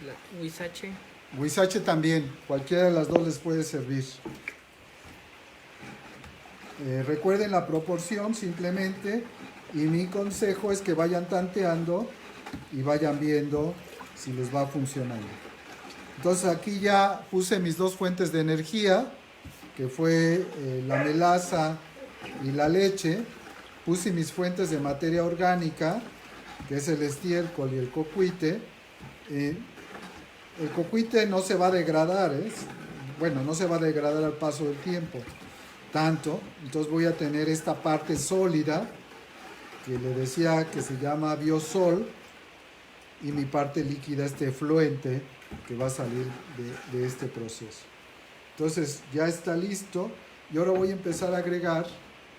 la huizache? huizache también, cualquiera de las dos les puede servir. Recuerden la proporción simplemente, y mi consejo es que vayan tanteando y vayan viendo si les va funcionando. Entonces aquí ya puse mis dos fuentes de energía, que fue la melaza y la leche. Puse mis fuentes de materia orgánica, que es el estiércol y el cocuite. El cocuite no se va a degradar, bueno, no se va a degradar al paso del tiempo tanto. Entonces voy a tener esta parte sólida, que le decía que se llama biosol, y mi parte líquida, este efluente, que va a salir de este proceso. Entonces ya está listo, y ahora voy a empezar a agregar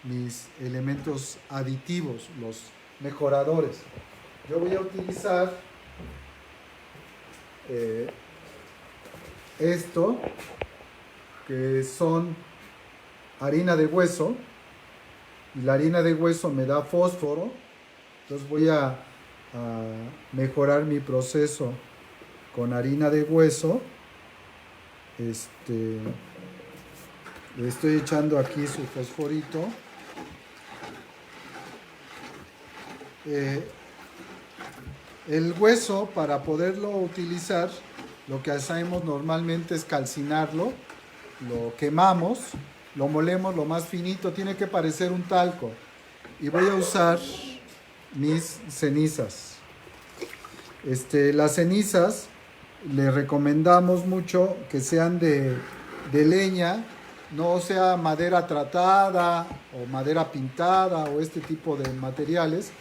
mis elementos aditivos, los mejoradores. Yo voy a utilizar esto, que son harina de hueso, y la harina de hueso me da fósforo. Entonces voy a mejorar mi proceso con harina de hueso. Le estoy echando aquí su fosforito. El hueso, para poderlo utilizar, lo que hacemos normalmente es calcinarlo, lo quemamos, lo molemos lo más finito, tiene que parecer un talco, y voy a usar mis cenizas. Las cenizas le recomendamos mucho que sean de leña, no sea madera tratada o madera pintada o este tipo de materiales,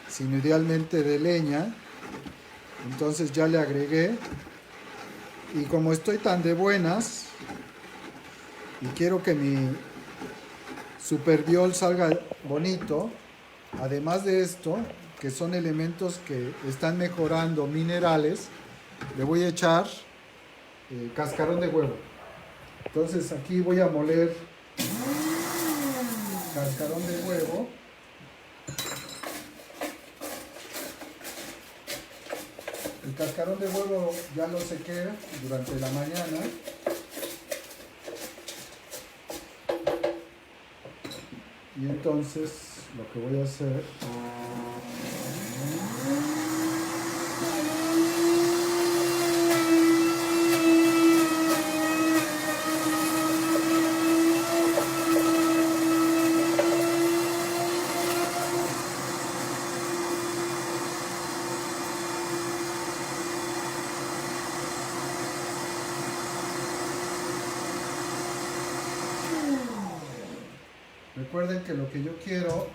sino idealmente de leña. Entonces ya le agregué, y como estoy tan de buenas y quiero que mi superbiol salga bonito, además de esto, que son elementos que están mejorando minerales, le voy a echar cascarón de huevo. Entonces aquí voy a moler cascarón de huevo. El cascarón de huevo ya lo sequé durante la mañana. Y entonces lo que voy a hacer, recuerden que lo que yo quiero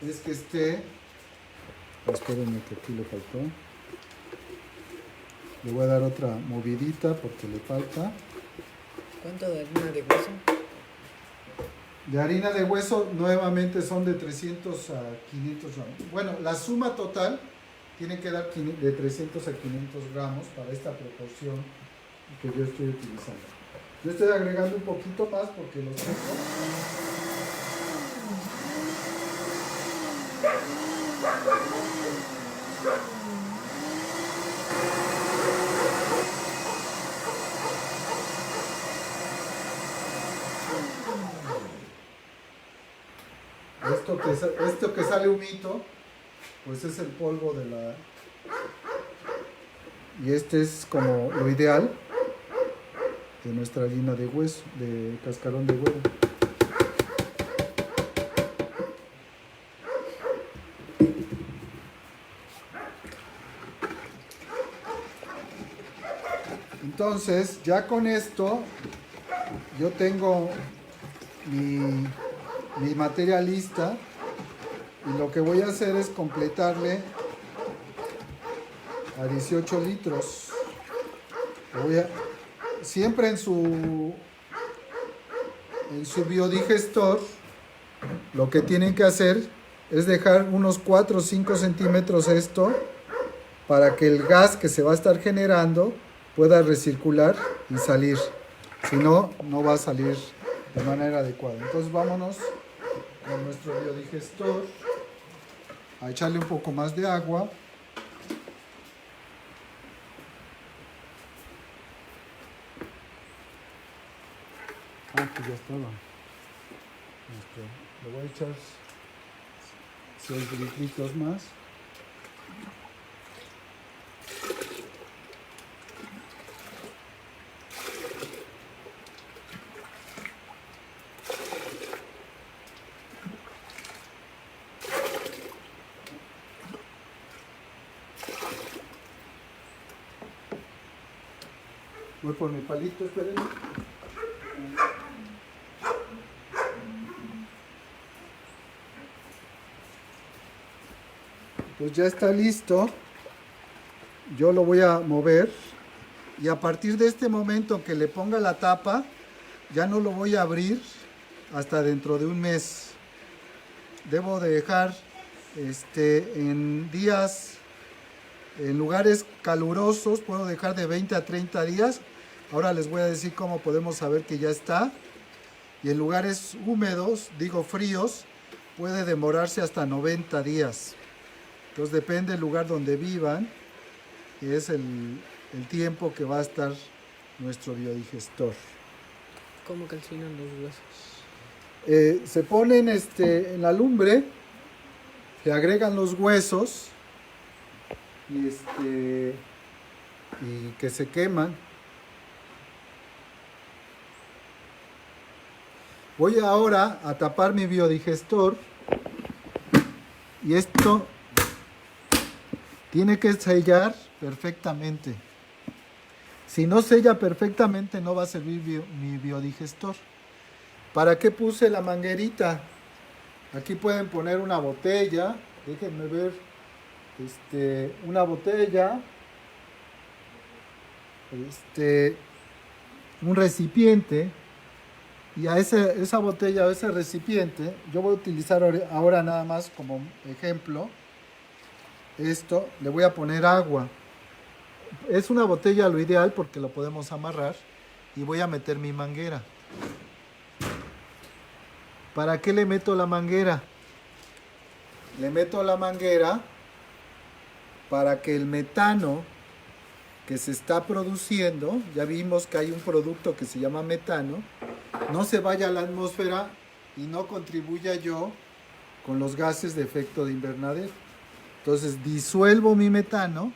es que esté, espérenme que aquí le faltó, le voy a dar otra movidita porque le falta. ¿Cuánto de harina de hueso? De harina de hueso nuevamente son de 300 a 500 gramos. Bueno, la suma total tiene que dar de 300 a 500 gramos para esta proporción que yo estoy utilizando. Yo estoy agregando un poquito más porque los tengo. Esto que sale humito, pues es el polvo de la... Y este es como lo ideal de nuestra harina de hueso, de cascarón de huevo. Entonces, ya con esto, yo tengo mi materia lista, y lo que voy a hacer es completarle a 18 litros. Siempre en su biodigestor, lo que tienen que hacer es dejar unos 4 o 5 centímetros esto para que el gas que se va a estar generando pueda recircular y salir. Si no, no va a salir de manera adecuada. Entonces vámonos con nuestro biodigestor a echarle un poco más de agua. Aquí ya estaba. Le voy a echar 6 litros más. Voy por mi palito, espérenme. Pues ya está listo. Yo lo voy a mover. Y a partir de este momento que le ponga la tapa, ya no lo voy a abrir hasta dentro de un mes. Debo de dejar en días, en lugares calurosos, puedo dejar de 20 a 30 días. Ahora les voy a decir cómo podemos saber que ya está. Y en lugares húmedos, digo fríos, puede demorarse hasta 90 días. Entonces depende del lugar donde vivan, es el tiempo que va a estar nuestro biodigestor. ¿Cómo calcinan los huesos? Se ponen en la lumbre, se agregan los huesos y que se queman. Voy ahora a tapar mi biodigestor y esto tiene que sellar perfectamente. Si no sella perfectamente no va a servir mi biodigestor. ¿Para qué puse la manguerita? Aquí pueden poner una botella, déjenme ver, una botella, un recipiente, y a esa botella o ese recipiente, yo voy a utilizar ahora nada más como ejemplo, esto, le voy a poner agua. Es una botella lo ideal porque lo podemos amarrar y voy a meter mi manguera. ¿Para qué le meto la manguera? Le meto la manguera para que el metano que se está produciendo, ya vimos que hay un producto que se llama metano, no se vaya a la atmósfera y no contribuya yo con los gases de efecto de invernadero. Entonces disuelvo mi metano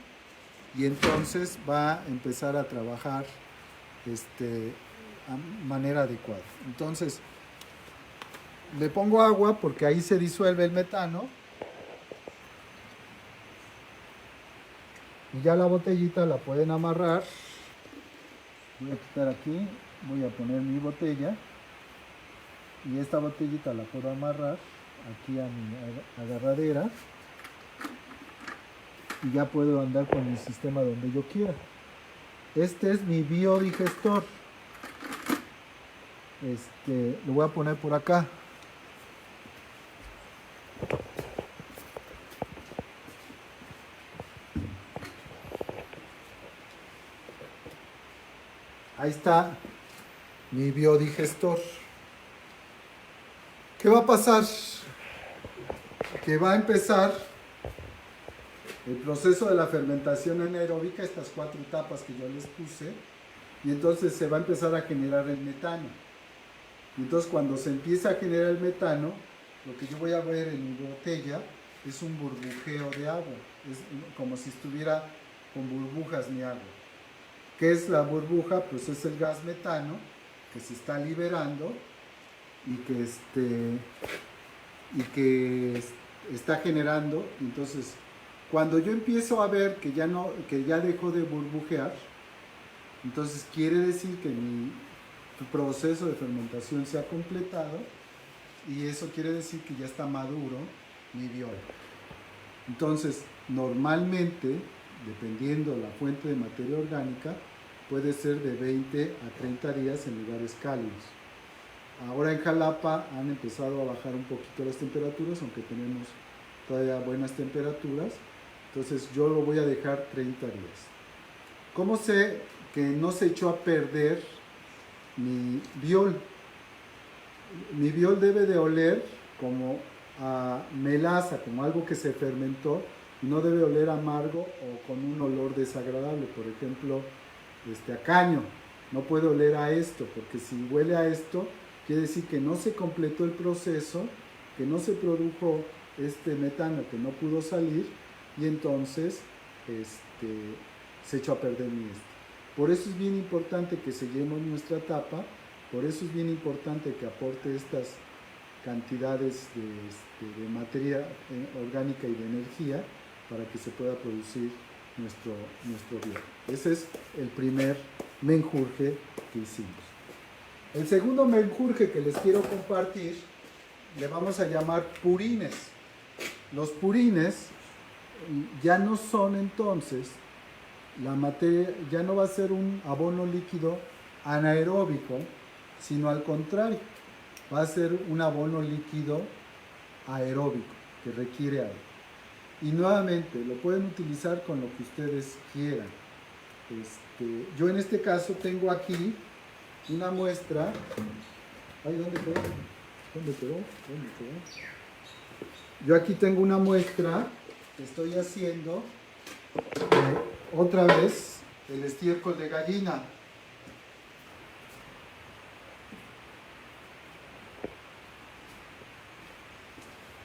y entonces va a empezar a trabajar a manera adecuada. Entonces le pongo agua porque ahí se disuelve el metano y ya la botellita la pueden amarrar. Voy a quitar aquí, voy a poner mi botella y esta botellita la puedo amarrar aquí a mi agarradera y ya puedo andar con mi sistema donde yo quiera. Este es mi biodigestor. Lo voy a poner por acá. Ahí está mi biodigestor. ¿Qué va a pasar? Que va a empezar el proceso de la fermentación anaeróbica, estas 4 etapas que yo les puse, y entonces se va a empezar a generar el metano. Y entonces cuando se empieza a generar el metano, lo que yo voy a ver en mi botella es un burbujeo de agua, es como si estuviera con burbujas mi agua. ¿Qué es la burbuja? Pues es el gas metano que se está liberando y que está generando. Entonces, cuando yo empiezo a ver que ya dejó de burbujear, entonces quiere decir que mi proceso de fermentación se ha completado y eso quiere decir que ya está maduro mi biol. Entonces, normalmente, dependiendo la fuente de materia orgánica, puede ser de 20 a 30 días en lugares cálidos. ahora en Jalapa han empezado a bajar un poquito las temperaturas, aunque tenemos todavía buenas temperaturas. Entonces yo lo voy a dejar 30 días. ¿Cómo sé que no se echó a perder mi biol? Mi biol debe de oler como a melaza, como algo que se fermentó, y no debe oler amargo o con un olor desagradable, por ejemplo, a caño. No puede oler a esto, porque si huele a esto, quiere decir que no se completó el proceso, que no se produjo este metano que no pudo salir, y entonces se echó a perder mi Por eso es bien importante que sellemos nuestra tapa, por eso es bien importante que aporte estas cantidades de materia orgánica y de energía para que se pueda producir nuestro bien. Ese es el primer menjurje que hicimos. El segundo menjurje que les quiero compartir le vamos a llamar purines. Los purines ya no son entonces la materia, ya no va a ser un abono líquido anaeróbico, sino al contrario, va a ser un abono líquido aeróbico que requiere aire. Y nuevamente lo pueden utilizar con lo que ustedes quieran. Yo en este caso tengo aquí una muestra. Ay, ¿dónde quedó? ¿Dónde quedó? Yo aquí tengo una muestra que estoy haciendo otra vez el estiércol de gallina.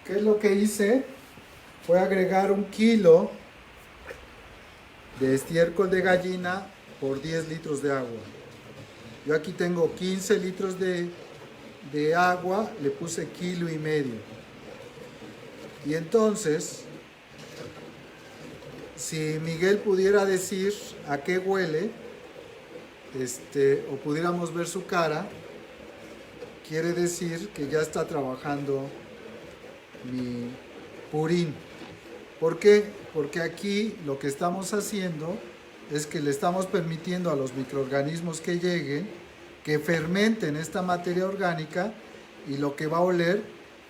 ¿Qué es lo que hice? Fue agregar 1 kilo de estiércol de gallina por 10 litros de agua. Yo aquí tengo 15 litros de agua, le puse 1,5 kilos. Y entonces, si Miguel pudiera decir a qué huele, o pudiéramos ver su cara, quiere decir que ya está trabajando mi purín. ¿Por qué? Porque aquí lo que estamos haciendo es que le estamos permitiendo a los microorganismos que lleguen, que fermenten esta materia orgánica, y lo que va a oler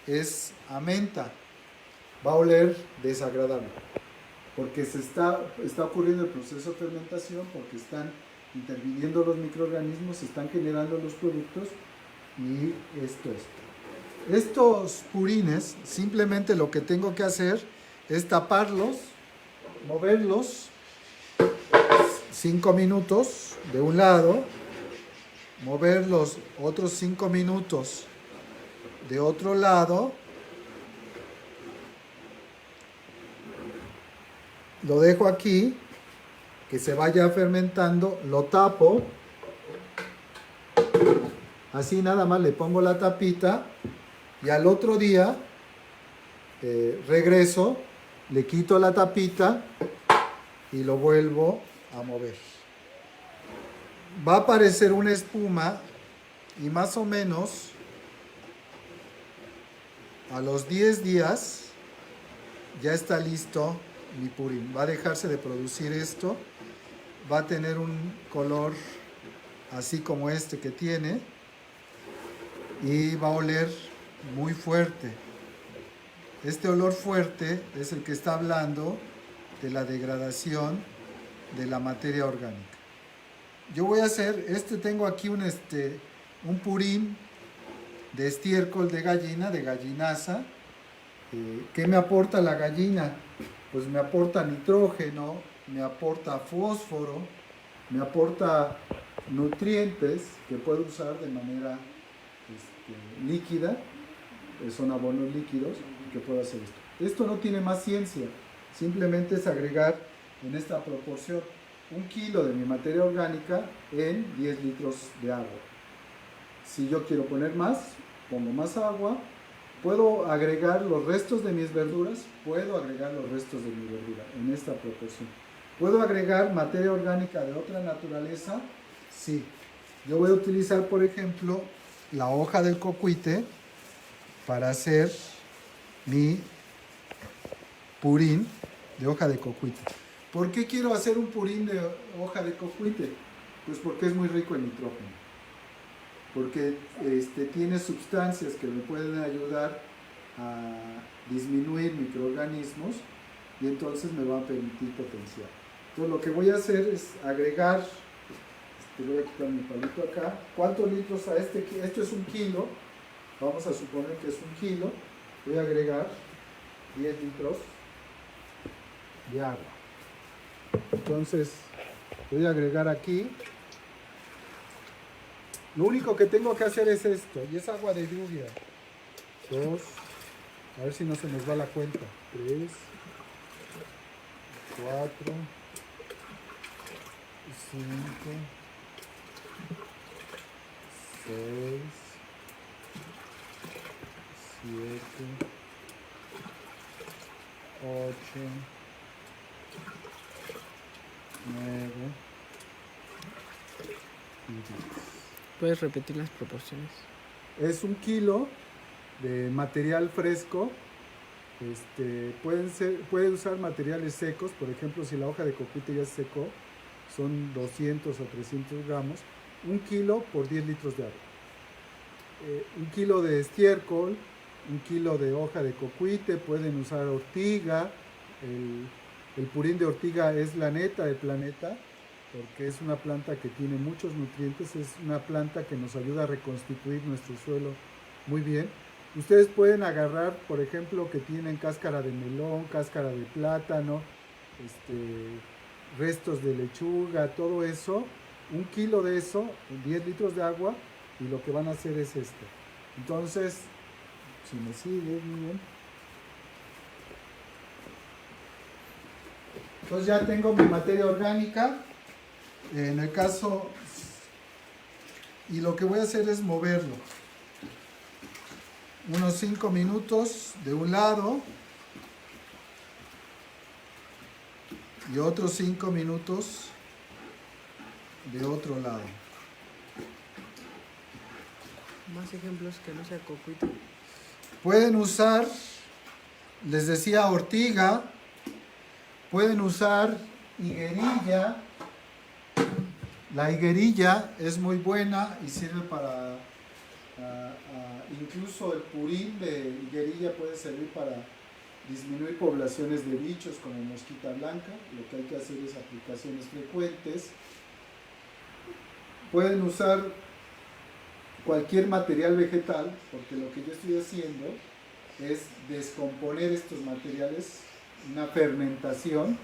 es a menta, va a oler desagradable, porque está ocurriendo el proceso de fermentación, porque están interviniendo los microorganismos, se están generando los productos, y esto es. Estos purines, simplemente lo que tengo que hacer es taparlos, moverlos 5 minutos de un lado, moverlos otros 5 minutos de otro lado, lo dejo aquí, que se vaya fermentando, lo tapo, así nada más le pongo la tapita, y al otro día regreso, le quito la tapita y lo vuelvo a mover. Va a aparecer una espuma, y más o menos a los 10 días ya está listo mi purín. Va a dejarse de producir esto, va a tener un color así como este que tiene, y va a oler muy fuerte. Este olor fuerte es el que está hablando de la degradación de la materia orgánica. Yo voy a hacer, tengo aquí un purín de estiércol de gallina, de gallinaza. ¿Qué me aporta la gallina? Pues me aporta nitrógeno, me aporta fósforo, me aporta nutrientes que puedo usar de manera líquida, son abonos líquidos, y que puedo hacer esto. Esto no tiene más ciencia, simplemente es agregar en esta proporción 1 kilo de mi materia orgánica en 10 litros de agua. Si yo quiero poner más, pongo más agua. Puedo agregar los restos de mis verduras, puedo agregar los restos de mi verdura en esta proporción. ¿Puedo agregar materia orgánica de otra naturaleza? Sí. Yo voy a utilizar, por ejemplo, la hoja del cocuite para hacer mi purín de hoja de cocuite. ¿Por qué quiero hacer un purín de hoja de cocuite? Pues porque es muy rico en nitrógeno. porque tiene sustancias que me pueden ayudar a disminuir microorganismos y entonces me va a permitir potenciar. Entonces lo que voy a hacer es agregar, voy a quitar mi palito acá, ¿cuántos litros a este? Esto es 1 kilo, vamos a suponer que es 1 kilo, voy a agregar 10 litros de agua. Entonces voy a agregar aquí. Lo único que tengo que hacer es esto, y es agua de lluvia. 2, a ver si no se nos va la cuenta. 3, 4, 5, 6, 7, 8, 9 y 10. ¿Puedes repetir las proporciones? Es 1 kilo de material fresco. Puede usar materiales secos, por ejemplo, si la hoja de cocuite ya se secó, son 200 o 300 gramos. 1 kilo por 10 litros de agua. 1 kilo de estiércol, 1 kilo de hoja de cocuite, pueden usar ortiga. El purín de ortiga es la neta del planeta, porque es una planta que tiene muchos nutrientes, es una planta que nos ayuda a reconstituir nuestro suelo muy bien. Ustedes pueden agarrar, por ejemplo, que tienen cáscara de melón, cáscara de plátano, restos de lechuga, todo eso, 1 kilo de eso, 10 litros de agua, y lo que van a hacer es esto. Entonces, si me sigues, muy bien. Entonces ya tengo mi materia orgánica. En el caso, y lo que voy a hacer es moverlo. Unos 5 minutos de un lado y otros 5 minutos de otro lado. Más ejemplos que no sea cocuito. Pueden usar, les decía, ortiga, pueden usar higuerilla. La higuerilla es muy buena y sirve para, incluso el purín de higuerilla puede servir para disminuir poblaciones de bichos como mosquita blanca. Lo que hay que hacer es aplicaciones frecuentes. Pueden usar cualquier material vegetal, porque lo que yo estoy haciendo es descomponer estos materiales, una fermentación,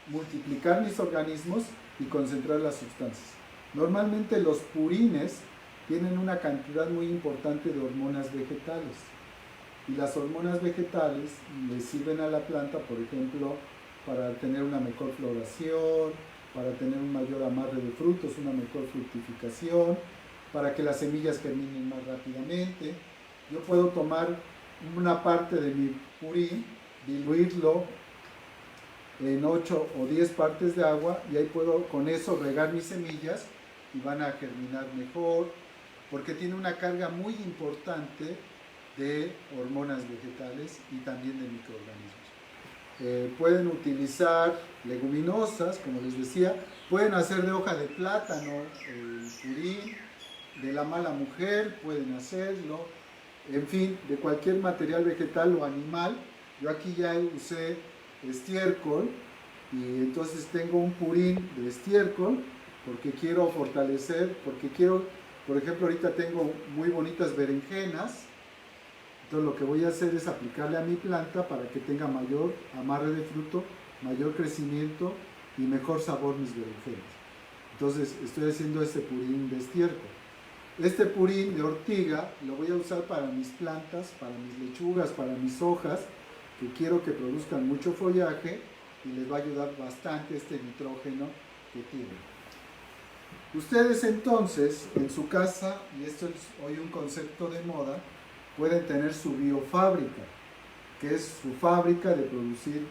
multiplicar mis organismos y concentrar las sustancias. Normalmente los purines tienen una cantidad muy importante de hormonas vegetales, y las hormonas vegetales le sirven a la planta, por ejemplo, para tener una mejor floración, para tener un mayor amarre de frutos, una mejor fructificación, para que las semillas germinen más rápidamente. Yo puedo tomar una parte de mi purín, diluirlo en 8 o 10 partes de agua, y ahí puedo con eso regar mis semillas y van a germinar mejor, porque tiene una carga muy importante de hormonas vegetales y también de microorganismos. Pueden utilizar leguminosas, como les decía, pueden hacer de hoja de plátano el purín, de la mala mujer pueden hacerlo, en fin, de cualquier material vegetal o animal. Yo aquí ya usé estiércol, y entonces tengo un purín de estiércol porque quiero fortalecer, porque quiero, por ejemplo, ahorita tengo muy bonitas berenjenas. Entonces lo que voy a hacer es aplicarle a mi planta para que tenga mayor amarre de fruto, mayor crecimiento y mejor sabor mis berenjenas. Entonces estoy haciendo este purín de estiércol. Este purín de ortiga lo voy a usar para mis plantas, para mis lechugas, para mis hojas, que quiero que produzcan mucho follaje, y les va a ayudar bastante este nitrógeno que tienen. Ustedes entonces en su casa, y esto es hoy un concepto de moda, pueden tener su biofábrica, que es su fábrica de producir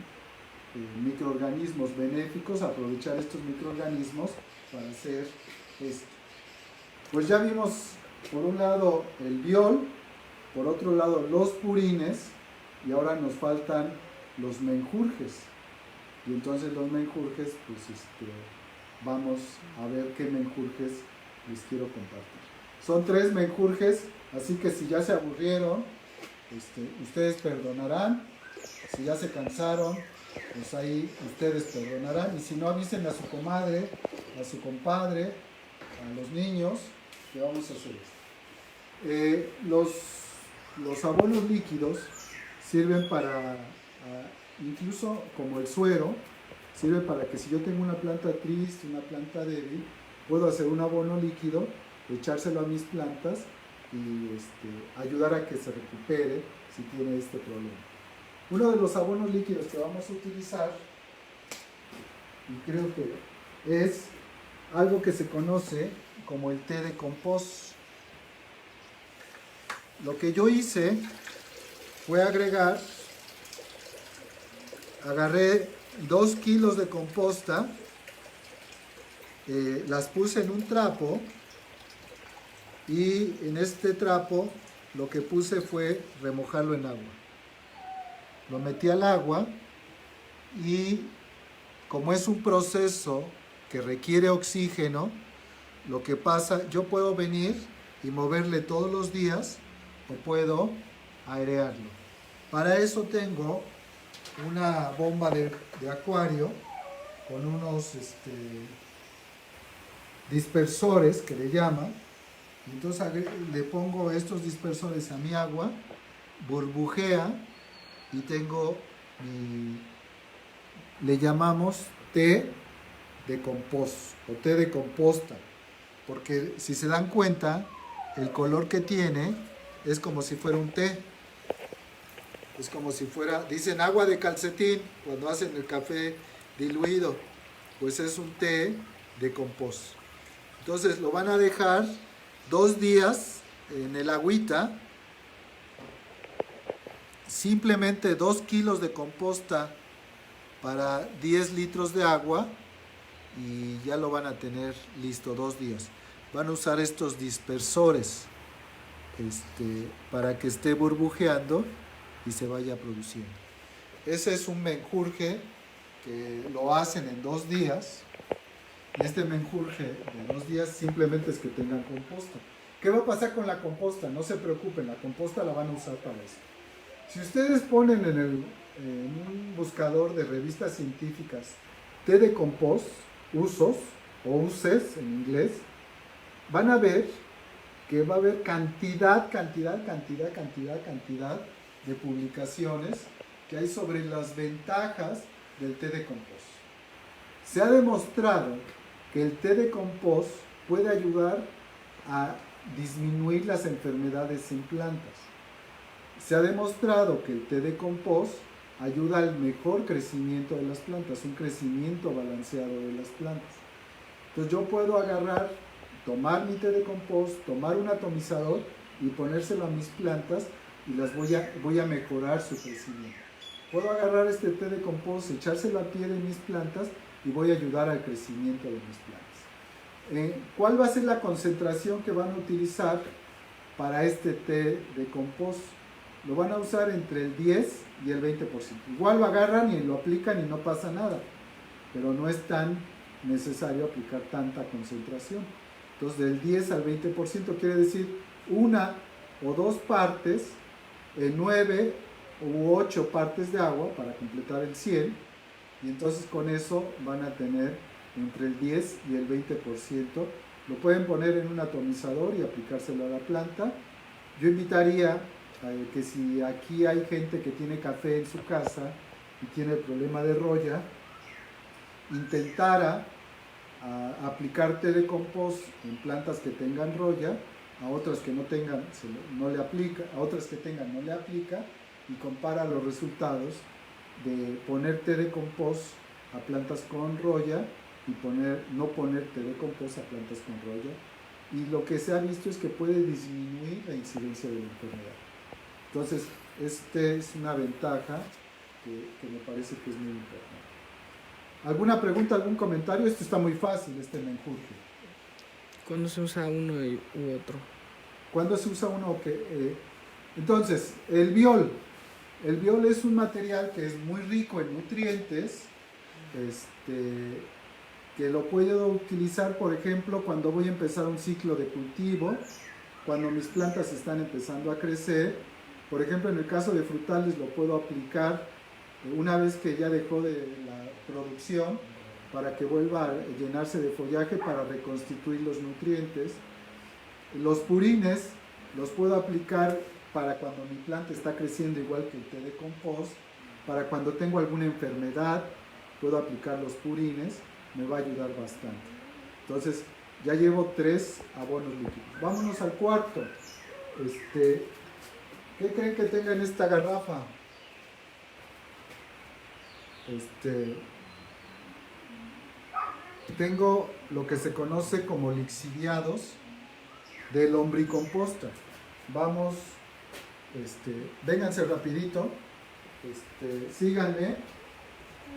microorganismos benéficos, aprovechar estos microorganismos para hacer esto. Pues ya vimos por un lado el biol, por otro lado los purines, y ahora nos faltan los menjurjes. Y entonces los menjurjes, pues vamos a ver qué menjurjes les quiero compartir. Son 3 menjurjes, así que si ya se aburrieron, ustedes perdonarán. Si ya se cansaron, pues ahí ustedes perdonarán. Y si no, avisen a su comadre, a su compadre, a los niños, que vamos a hacer esto. Los abonos líquidos sirven para, incluso como el suero, sirve para que si yo tengo una planta triste, una planta débil, puedo hacer un abono líquido, echárselo a mis plantas y ayudar a que se recupere si tiene este problema. Uno de los abonos líquidos que vamos a utilizar, y creo que es algo que se conoce como el té de compost. Lo que yo hice fue agarré 2 kilos de composta, las puse en un trapo y en este trapo lo que puse fue remojarlo en agua. Lo metí al agua y como es un proceso que requiere oxígeno, lo que pasa, yo puedo venir y moverle todos los días o puedo airearlo. Para eso tengo una bomba de acuario con unos dispersores que le llaman. Entonces le pongo estos dispersores a mi agua, burbujea y tengo le llamamos té de compost o té de composta, porque si se dan cuenta, el color que tiene es como si fuera un té. Es como si fuera, dicen agua de calcetín cuando hacen el café diluido, pues es un té de compost. Entonces lo van a dejar 2 días en el agüita, simplemente 2 kilos de composta para 10 litros de agua y ya lo van a tener listo 2 días. Van a usar estos dispersores para que esté burbujeando y se vaya produciendo. Ese es un menjurje que lo hacen en 2 días. Este menjurje de 2 días simplemente es que tengan composta. ¿Qué va a pasar con la composta? No se preocupen, la composta la van a usar para eso. Si ustedes ponen en un buscador de revistas científicas té de compost, usos o uses en inglés, van a ver que va a haber cantidad de publicaciones que hay sobre las ventajas del té de compost. Se ha demostrado que el té de compost puede ayudar a disminuir las enfermedades en plantas. Se ha demostrado que el té de compost ayuda al mejor crecimiento de las plantas, un crecimiento balanceado de las plantas. Entonces yo puedo agarrar, tomar mi té de compost, tomar un atomizador y ponérselo a mis plantas y las voy a mejorar su crecimiento. Puedo agarrar este té de compost, echárselo a pie de mis plantas y voy a ayudar al crecimiento de mis plantas. ¿Cuál va a ser la concentración que van a utilizar para este té de compost? Lo van a usar entre el 10 y el 20%. Igual lo agarran y lo aplican y no pasa nada, pero no es tan necesario aplicar tanta concentración. Entonces del 10 al 20% quiere decir 1 o 2 partes en 9 u 8 partes de agua para completar el 100, y entonces con eso van a tener entre el 10 y el 20%. Lo pueden poner en un atomizador y aplicárselo a la planta. Yo invitaría que si aquí hay gente que tiene café en su casa y tiene el problema de roya, intentara aplicar té de compost en plantas que tengan roya, a otras que no tengan no le aplica, a otras que tengan no le aplica, y compara los resultados de poner té de compost a plantas con roya y no poner té de compost a plantas con roya, y lo que se ha visto es que puede disminuir la incidencia de la enfermedad. Entonces, es una ventaja que me parece que es muy importante. ¿Alguna pregunta, algún comentario? Esto está muy fácil, este menjurje. ¿Cuándo se usa uno u otro? ¿Cuándo se usa uno? Entonces, el biol. El biol es un material que es muy rico en nutrientes, que lo puedo utilizar, por ejemplo, cuando voy a empezar un ciclo de cultivo, cuando mis plantas están empezando a crecer. Por ejemplo, en el caso de frutales lo puedo aplicar una vez que ya dejó de la producción, para que vuelva a llenarse de follaje para reconstituir los nutrientes. Los purines los puedo aplicar para cuando mi planta está creciendo, igual que el té de compost. Para cuando tengo alguna enfermedad puedo aplicar los purines, me va a ayudar bastante. Entonces ya llevo 3 abonos líquidos. Vámonos al cuarto. ¿Qué creen que tenga en esta garrafa? Tengo lo que se conoce como lixiviados de lombricomposta. Vamos, vénganse rapidito, síganme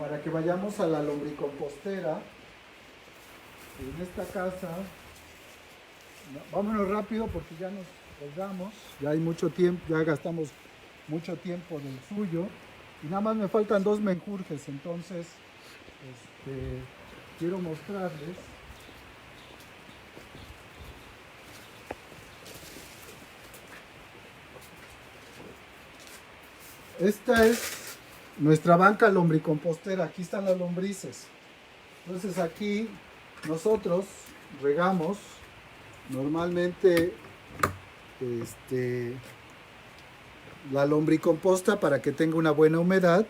para que vayamos a la lombricompostera. En esta casa, vámonos rápido porque ya nos colgamos, ya hay mucho tiempo, ya gastamos mucho tiempo del suyo y nada más me faltan 2 menjurjes. Entonces quiero mostrarles. Esta es nuestra banca lombricompostera. Aquí están las lombrices. Entonces aquí nosotros regamos normalmente la lombricomposta para que tenga una buena humedad.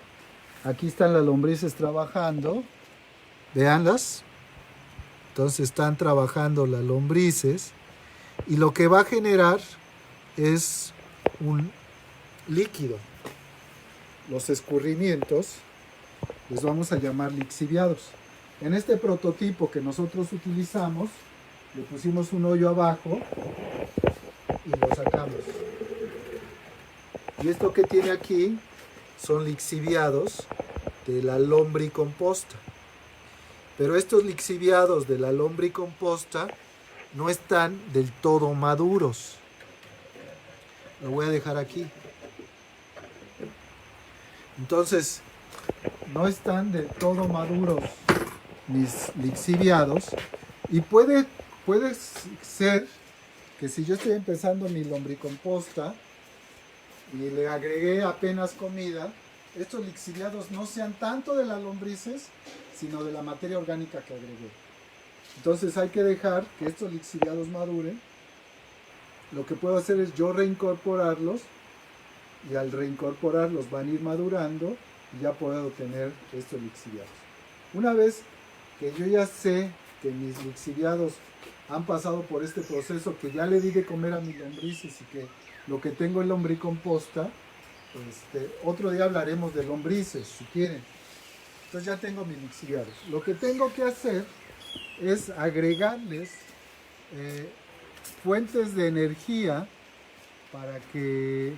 Aquí están las lombrices trabajando. Veanlas. Entonces están trabajando las lombrices. Y lo que va a generar es un líquido. Los escurrimientos les vamos a llamar lixiviados. En este prototipo que nosotros utilizamos, le pusimos un hoyo abajo y lo sacamos. Y esto que tiene aquí son lixiviados de la lombricomposta. Pero estos lixiviados de la lombricomposta no están del todo maduros. Lo voy a dejar aquí. Entonces, no están del todo maduros mis lixiviados. Y puede ser que si yo estoy empezando mi lombricomposta y le agregué apenas comida, estos lixiviados no sean tanto de las lombrices, sino de la materia orgánica que agregué. Entonces hay que dejar que estos lixiviados maduren. Lo que puedo hacer es yo reincorporarlos, y al reincorporarlos van a ir madurando y ya puedo tener estos lixiviados. Una vez que yo ya sé que mis lixiviados han pasado por este proceso, que ya le di de comer a mis lombrices y que lo que tengo es lombricomposta, otro día hablaremos de lombrices si quieren. Entonces ya tengo mis lixiviados. Lo que tengo que hacer es agregarles fuentes de energía para que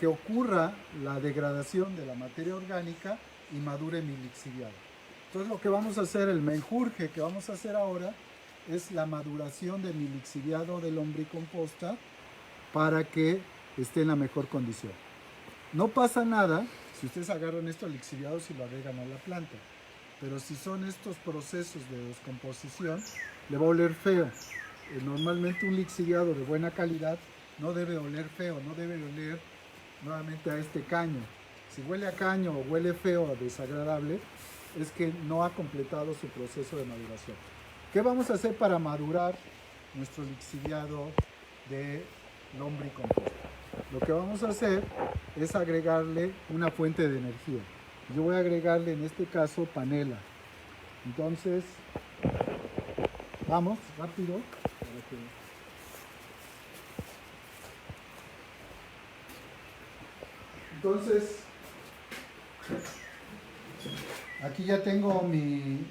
ocurra la degradación de la materia orgánica y madure mi lixiviado. Entonces lo que vamos a hacer, el menjurje que vamos a hacer ahora, es la maduración de mi lixiviado de lombricomposta para que esté en la mejor condición. No pasa nada si ustedes agarran estos lixiviados y lo agregan a la planta, pero si son estos procesos de descomposición, le va a oler feo. Normalmente un lixiviado de buena calidad no debe oler feo, no debe oler nuevamente a este caño. Si huele a caño o huele feo o desagradable, es que no ha completado su proceso de maduración. ¿Qué vamos a hacer para madurar nuestro lixiviado de lombricomposta? Lo que vamos a hacer es agregarle una fuente de energía. Yo voy a agregarle en este caso panela. Entonces, vamos rápido. Entonces, aquí ya tengo mi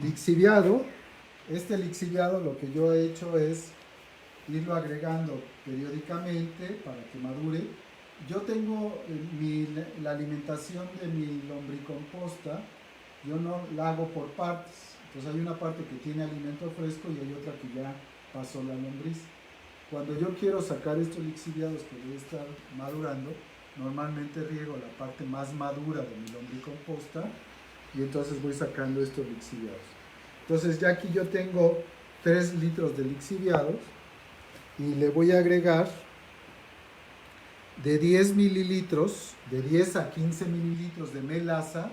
lixiviado. Este lixiviado lo que yo he hecho es irlo agregando periódicamente para que madure. Yo tengo la alimentación de mi lombricomposta, yo no la hago por partes. Entonces hay una parte que tiene alimento fresco y hay otra que ya pasó la lombriz. Cuando yo quiero sacar estos lixiviados que voy a estar madurando, normalmente riego la parte más madura de mi lombricomposta y entonces voy sacando estos lixiviados. Entonces ya aquí yo tengo 3 litros de lixiviados y le voy a agregar de 10 mililitros, de 10 a 15 mililitros de melaza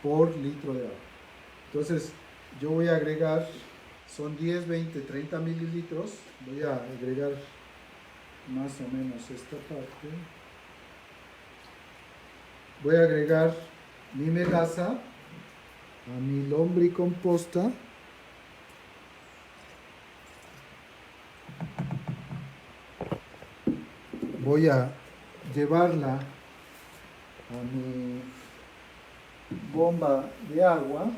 por litro de agua. Entonces yo voy a agregar, son 10, 20, 30 mililitros, voy a agregar más o menos esta parte. Voy a agregar mi melaza a mi lombricomposta. Voy a llevarla a mi bomba de agua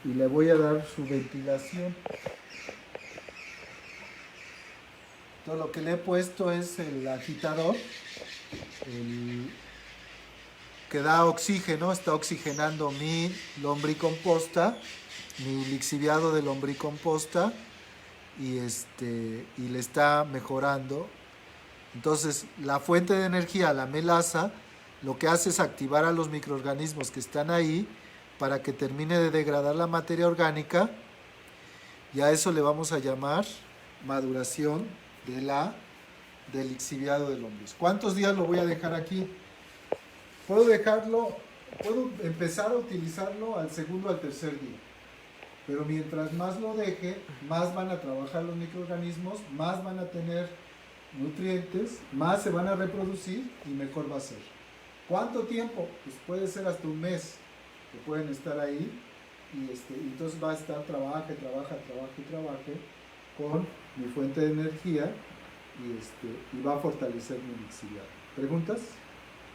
y le voy a dar su ventilación. Entonces lo que le he puesto es el agitador, que da oxígeno, está oxigenando mi lombricomposta, mi lixiviado de lombricomposta, y le está mejorando. Entonces la fuente de energía, la melaza, lo que hace es activar a los microorganismos que están ahí para que termine de degradar la materia orgánica, y a eso le vamos a llamar maduración del lixiviado de lombriz. ¿Cuántos días lo voy a dejar aquí? Puedo empezar a utilizarlo al segundo o al tercer día, pero mientras más lo deje, más van a trabajar los microorganismos, más van a tener nutrientes, más se van a reproducir y mejor va a ser. ¿Cuánto tiempo? Pues puede ser hasta un mes que pueden estar ahí, y entonces va a estar trabaje con mi fuente de energía, y va a fortalecer mi lixiviado. ¿Preguntas?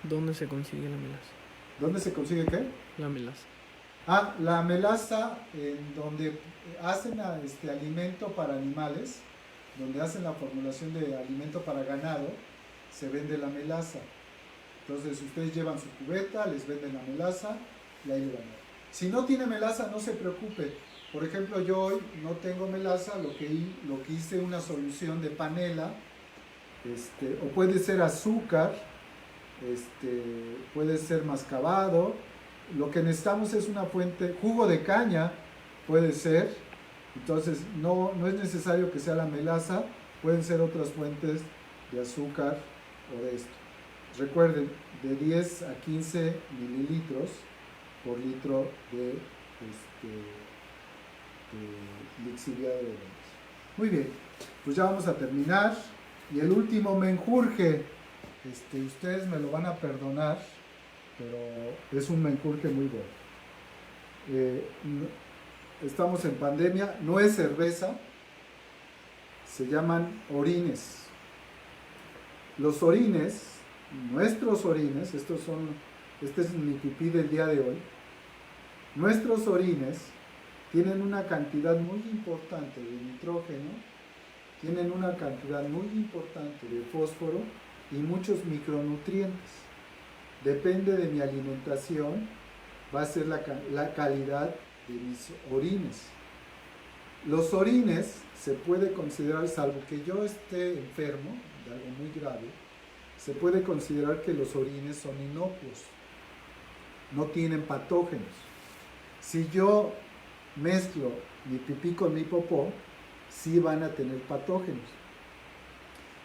¿Dónde se consigue la melaza? ¿Dónde se consigue qué? La melaza. La melaza, en donde hacen alimento para animales, donde hacen la formulación de alimento para ganado, se vende la melaza. Entonces ustedes llevan su cubeta, les venden la melaza y ahí le van a dar. Si no tiene melaza, no se preocupe. Por ejemplo, yo hoy no tengo melaza, lo que hice una solución de panela, o puede ser azúcar, puede ser mascabado. Lo que necesitamos es una fuente, jugo de caña puede ser. Entonces no es necesario que sea la melaza, pueden ser otras fuentes de azúcar o de esto. Recuerden, de 10 a 15 mililitros por litro de lixiviado de lombriz. Muy bien, pues ya vamos a terminar. Y el último menjurje, ustedes me lo van a perdonar, pero es un menjurje muy bueno. Estamos en pandemia, no es cerveza, se llaman orines. Los orines, nuestros orines, este es mi pipí del día de hoy, nuestros orines tienen una cantidad muy importante de nitrógeno, tienen una cantidad muy importante de fósforo y muchos micronutrientes. Depende de mi alimentación, va a ser la calidad de mis orines. Los orines se puede considerar, salvo que yo esté enfermo de algo muy grave, se puede considerar que los orines son inocuos, no tienen patógenos. Si yo mezclo mi pipí con mi popó, sí van a tener patógenos,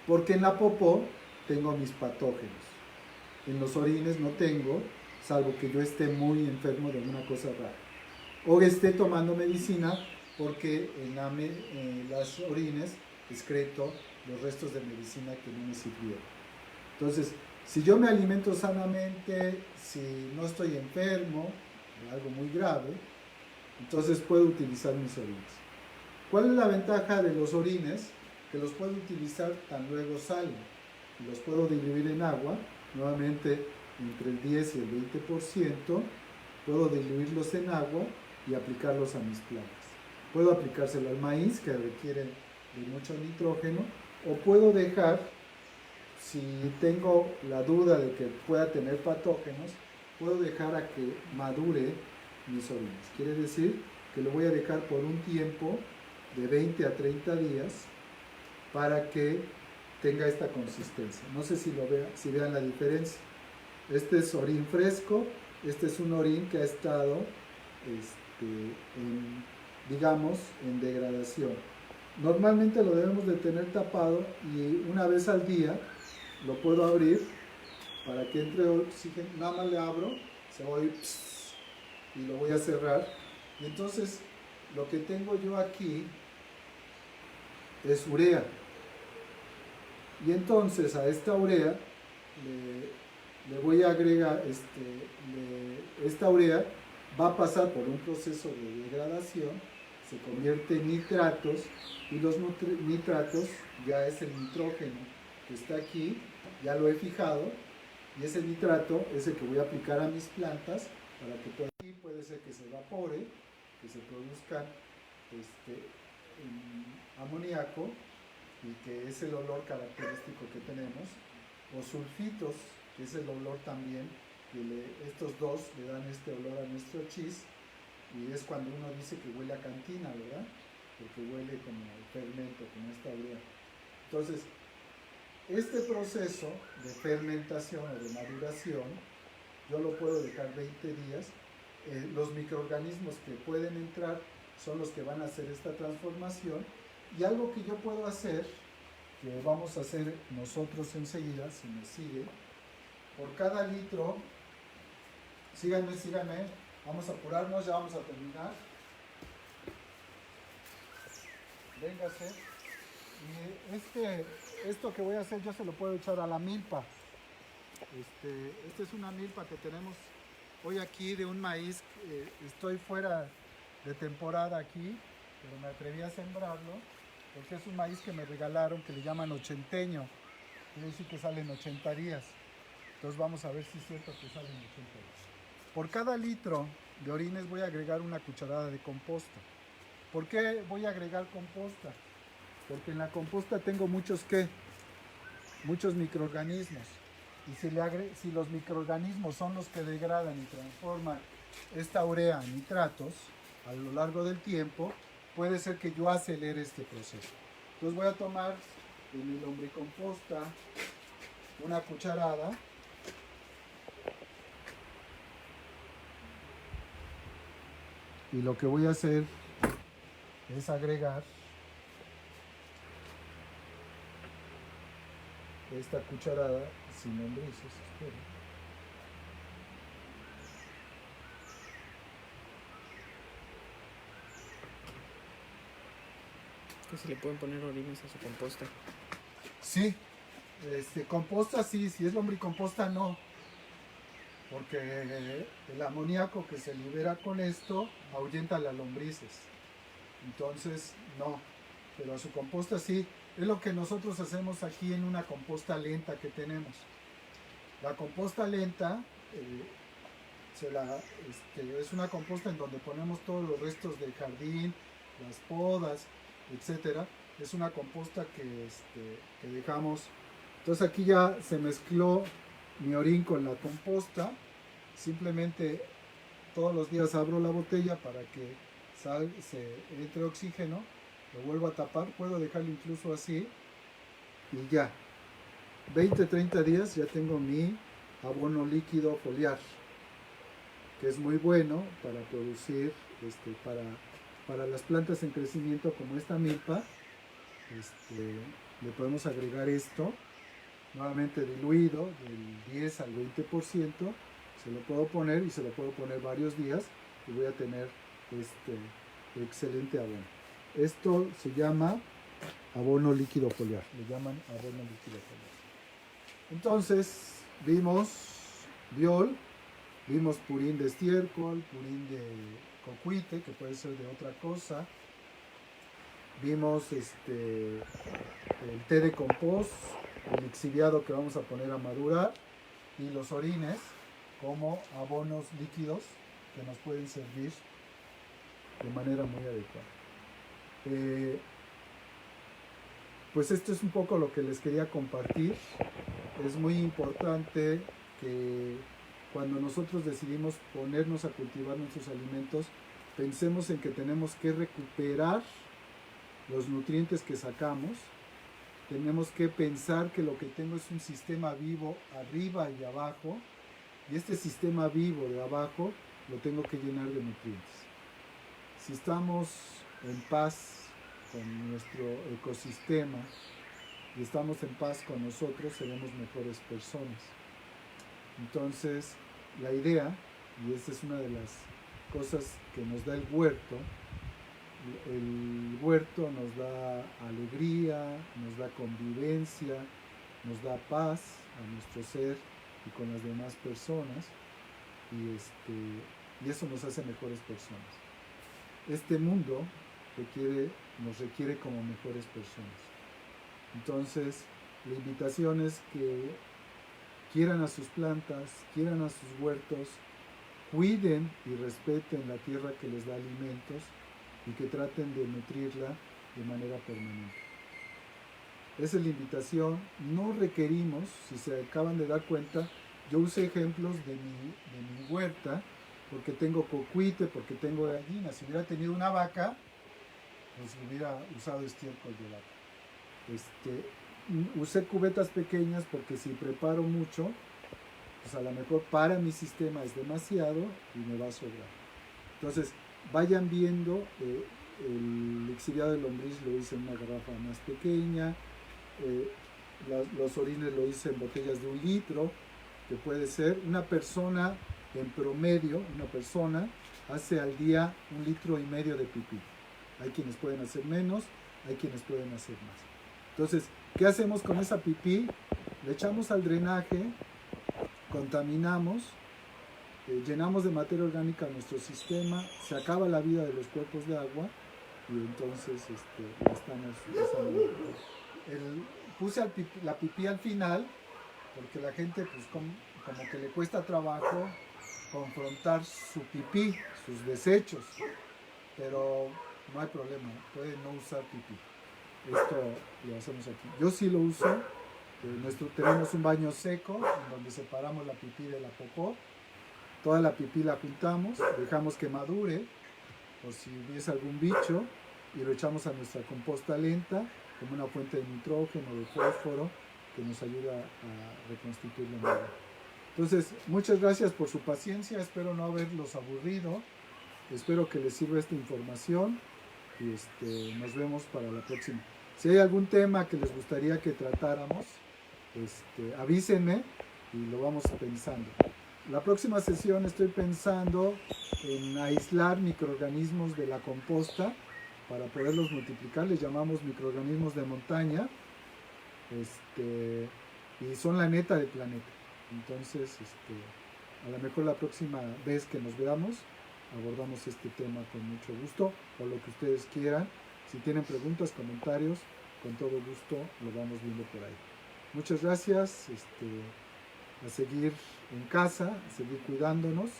porque en la popó tengo mis patógenos, en los orines no tengo, salvo que yo esté muy enfermo de alguna cosa rara, o esté tomando medicina, porque en las orines excreto los restos de medicina que no me sirvieron. Entonces, si yo me alimento sanamente, si no estoy enfermo de algo muy grave, entonces puedo utilizar mis orines. ¿Cuál es la ventaja de los orines? Que los puedo utilizar tan luego salen, y los puedo diluir en agua, nuevamente entre el 10 y el 20%, puedo diluirlos en agua y aplicarlos a mis plantas. Puedo aplicárselo al maíz, que requiere de mucho nitrógeno, o puedo dejar, si tengo la duda de que pueda tener patógenos, puedo dejar a que madure mis orines. Quiere decir que lo voy a dejar por un tiempo de 20 a 30 días para que tenga esta consistencia. No sé si vean la diferencia. Este es orín fresco Este es un orín que ha estado, digamos, en degradación. Normalmente lo debemos de tener tapado y una vez al día lo puedo abrir para que entre oxígeno. Nada más le abro, se va a oír pss, y lo voy a cerrar. Y entonces lo que tengo yo aquí es urea. Y entonces a esta urea le voy a agregar, esta urea va a pasar por un proceso de degradación, se convierte en nitratos y los nitratos ya es el nitrógeno que está aquí, ya lo he fijado y ese nitrato es el que voy a aplicar a mis plantas para que puede ser que se evapore, que se produzcan amoníaco y que es el olor característico que tenemos, o sulfitos, que es el olor también, que estos dos le dan este olor a nuestro chis, y es cuando uno dice que huele a cantina, ¿verdad? Porque huele como fermento, como esta urea. Entonces, este proceso de fermentación o de maduración, yo lo puedo dejar 20 días. Los microorganismos que pueden entrar son los que van a hacer esta transformación. Y algo que yo puedo hacer, que vamos a hacer nosotros enseguida, si me sigue, por cada litro, síganme, vamos a apurarnos, ya vamos a terminar. Véngase. Y esto que voy a hacer yo se lo puedo echar a la milpa. Esta es una milpa que tenemos hoy aquí de un maíz. Estoy fuera de temporada aquí, pero me atreví a sembrarlo porque es un maíz que me regalaron, que le llaman ochenteño, quiere decir que sale en 80 días. Entonces vamos a ver si es cierto que sale en 80 días. Por cada litro de orines voy a agregar una cucharada de composta. ¿Por qué voy a agregar composta? Porque en la composta tengo muchos microorganismos. Y si los microorganismos son los que degradan y transforman esta urea en nitratos a lo largo del tiempo, puede ser que yo acelere este proceso. Entonces voy a tomar de mi lombricomposta una cucharada y lo que voy a hacer es agregar esta cucharada sin lombrices. Que se le pueden poner orines a su composta. Sí, composta sí, si es lombricomposta no, porque el amoníaco que se libera con esto ahuyenta las lombrices, entonces no, pero a su composta sí. Es lo que nosotros hacemos aquí en una composta lenta que tenemos. La composta lenta es una composta en donde ponemos todos los restos del jardín, las podas, etcétera. Es una composta que dejamos. Entonces aquí ya se mezcló mi orín con la composta. Simplemente todos los días abro la botella para que se entre oxígeno. Lo vuelvo a tapar. Puedo dejarlo incluso así. Y ya. 20-30 días ya tengo mi abono líquido foliar, que es muy bueno para producir, para las plantas en crecimiento como esta milpa. Le podemos agregar esto, nuevamente diluido, del 10 al 20%, se lo puedo poner y se lo puedo poner varios días y voy a tener excelente abono. Esto se llama abono líquido foliar, le llaman abono líquido foliar. Entonces, vimos biol, vimos purín de estiércol, purín de cocuite, que puede ser de otra cosa. Vimos el té de compost, el lixiviado que vamos a poner a madurar y los orines como abonos líquidos que nos pueden servir de manera muy adecuada. Pues esto es un poco lo que les quería compartir. Es muy importante que cuando nosotros decidimos ponernos a cultivar nuestros alimentos, pensemos en que tenemos que recuperar los nutrientes que sacamos. Tenemos que pensar que lo que tengo es un sistema vivo arriba y abajo, y este sistema vivo de abajo lo tengo que llenar de nutrientes. Si estamos en paz con nuestro ecosistema y estamos en paz con nosotros, seremos mejores personas. Entonces, la idea, y esta es una de las cosas que nos da el huerto nos da alegría, nos da convivencia, nos da paz a nuestro ser y con las demás personas, y eso nos hace mejores personas. Este mundo nos requiere como mejores personas. Entonces, la invitación es que quieran a sus plantas, quieran a sus huertos, cuiden y respeten la tierra que les da alimentos y que traten de nutrirla de manera permanente. Esa es la invitación. No requerimos, si se acaban de dar cuenta, yo usé ejemplos de mi huerta, porque tengo cocuite, porque tengo gallinas. Si hubiera tenido una vaca, pues hubiera usado estiércol de vaca. Usé cubetas pequeñas porque si preparo mucho, pues a lo mejor para mi sistema es demasiado y me va a sobrar. Entonces, vayan viendo, el lixiviado de lombriz lo hice en una garrafa más pequeña, los orines lo hice en botellas de 1 litro, que puede ser una persona en promedio, una persona hace al día 1,5 litros de pipí. Hay quienes pueden hacer menos, hay quienes pueden hacer más. Entonces, ¿qué hacemos con esa pipí? Le echamos al drenaje, contaminamos, llenamos de materia orgánica nuestro sistema, se acaba la vida de los cuerpos de agua y entonces la estamos usando. Puse la pipí al final porque la gente pues como que le cuesta trabajo confrontar su pipí, sus desechos, pero no hay problema, pueden no usar pipí. Esto lo hacemos aquí. Yo sí lo uso. Tenemos un baño seco en donde separamos la pipí de la popó. Toda la pipí la juntamos, dejamos que madure por si hubiese algún bicho y lo echamos a nuestra composta lenta como una fuente de nitrógeno, de fósforo que nos ayuda a reconstituir la madera. Entonces, muchas gracias por su paciencia, espero no haberlos aburrido, espero que les sirva esta información y nos vemos para la próxima. Si hay algún tema que les gustaría que tratáramos, avísenme y lo vamos pensando. La próxima sesión estoy pensando en aislar microorganismos de la composta para poderlos multiplicar, les llamamos microorganismos de montaña, y son la neta del planeta. Entonces, a lo mejor la próxima vez que nos veamos, abordamos este tema con mucho gusto, o lo que ustedes quieran. Si tienen preguntas, comentarios, con todo gusto lo vamos viendo por ahí. Muchas gracias, a seguir en casa, a seguir cuidándonos,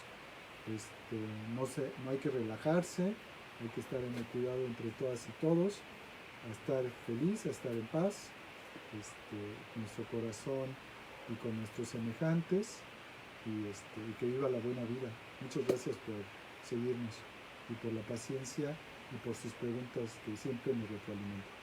no hay que relajarse, hay que estar en el cuidado entre todas y todos, a estar feliz, a estar en paz, con nuestro corazón y con nuestros semejantes, y que viva la buena vida. Muchas gracias por seguirnos y por la paciencia y por sus preguntas que siempre nos retroalimentan.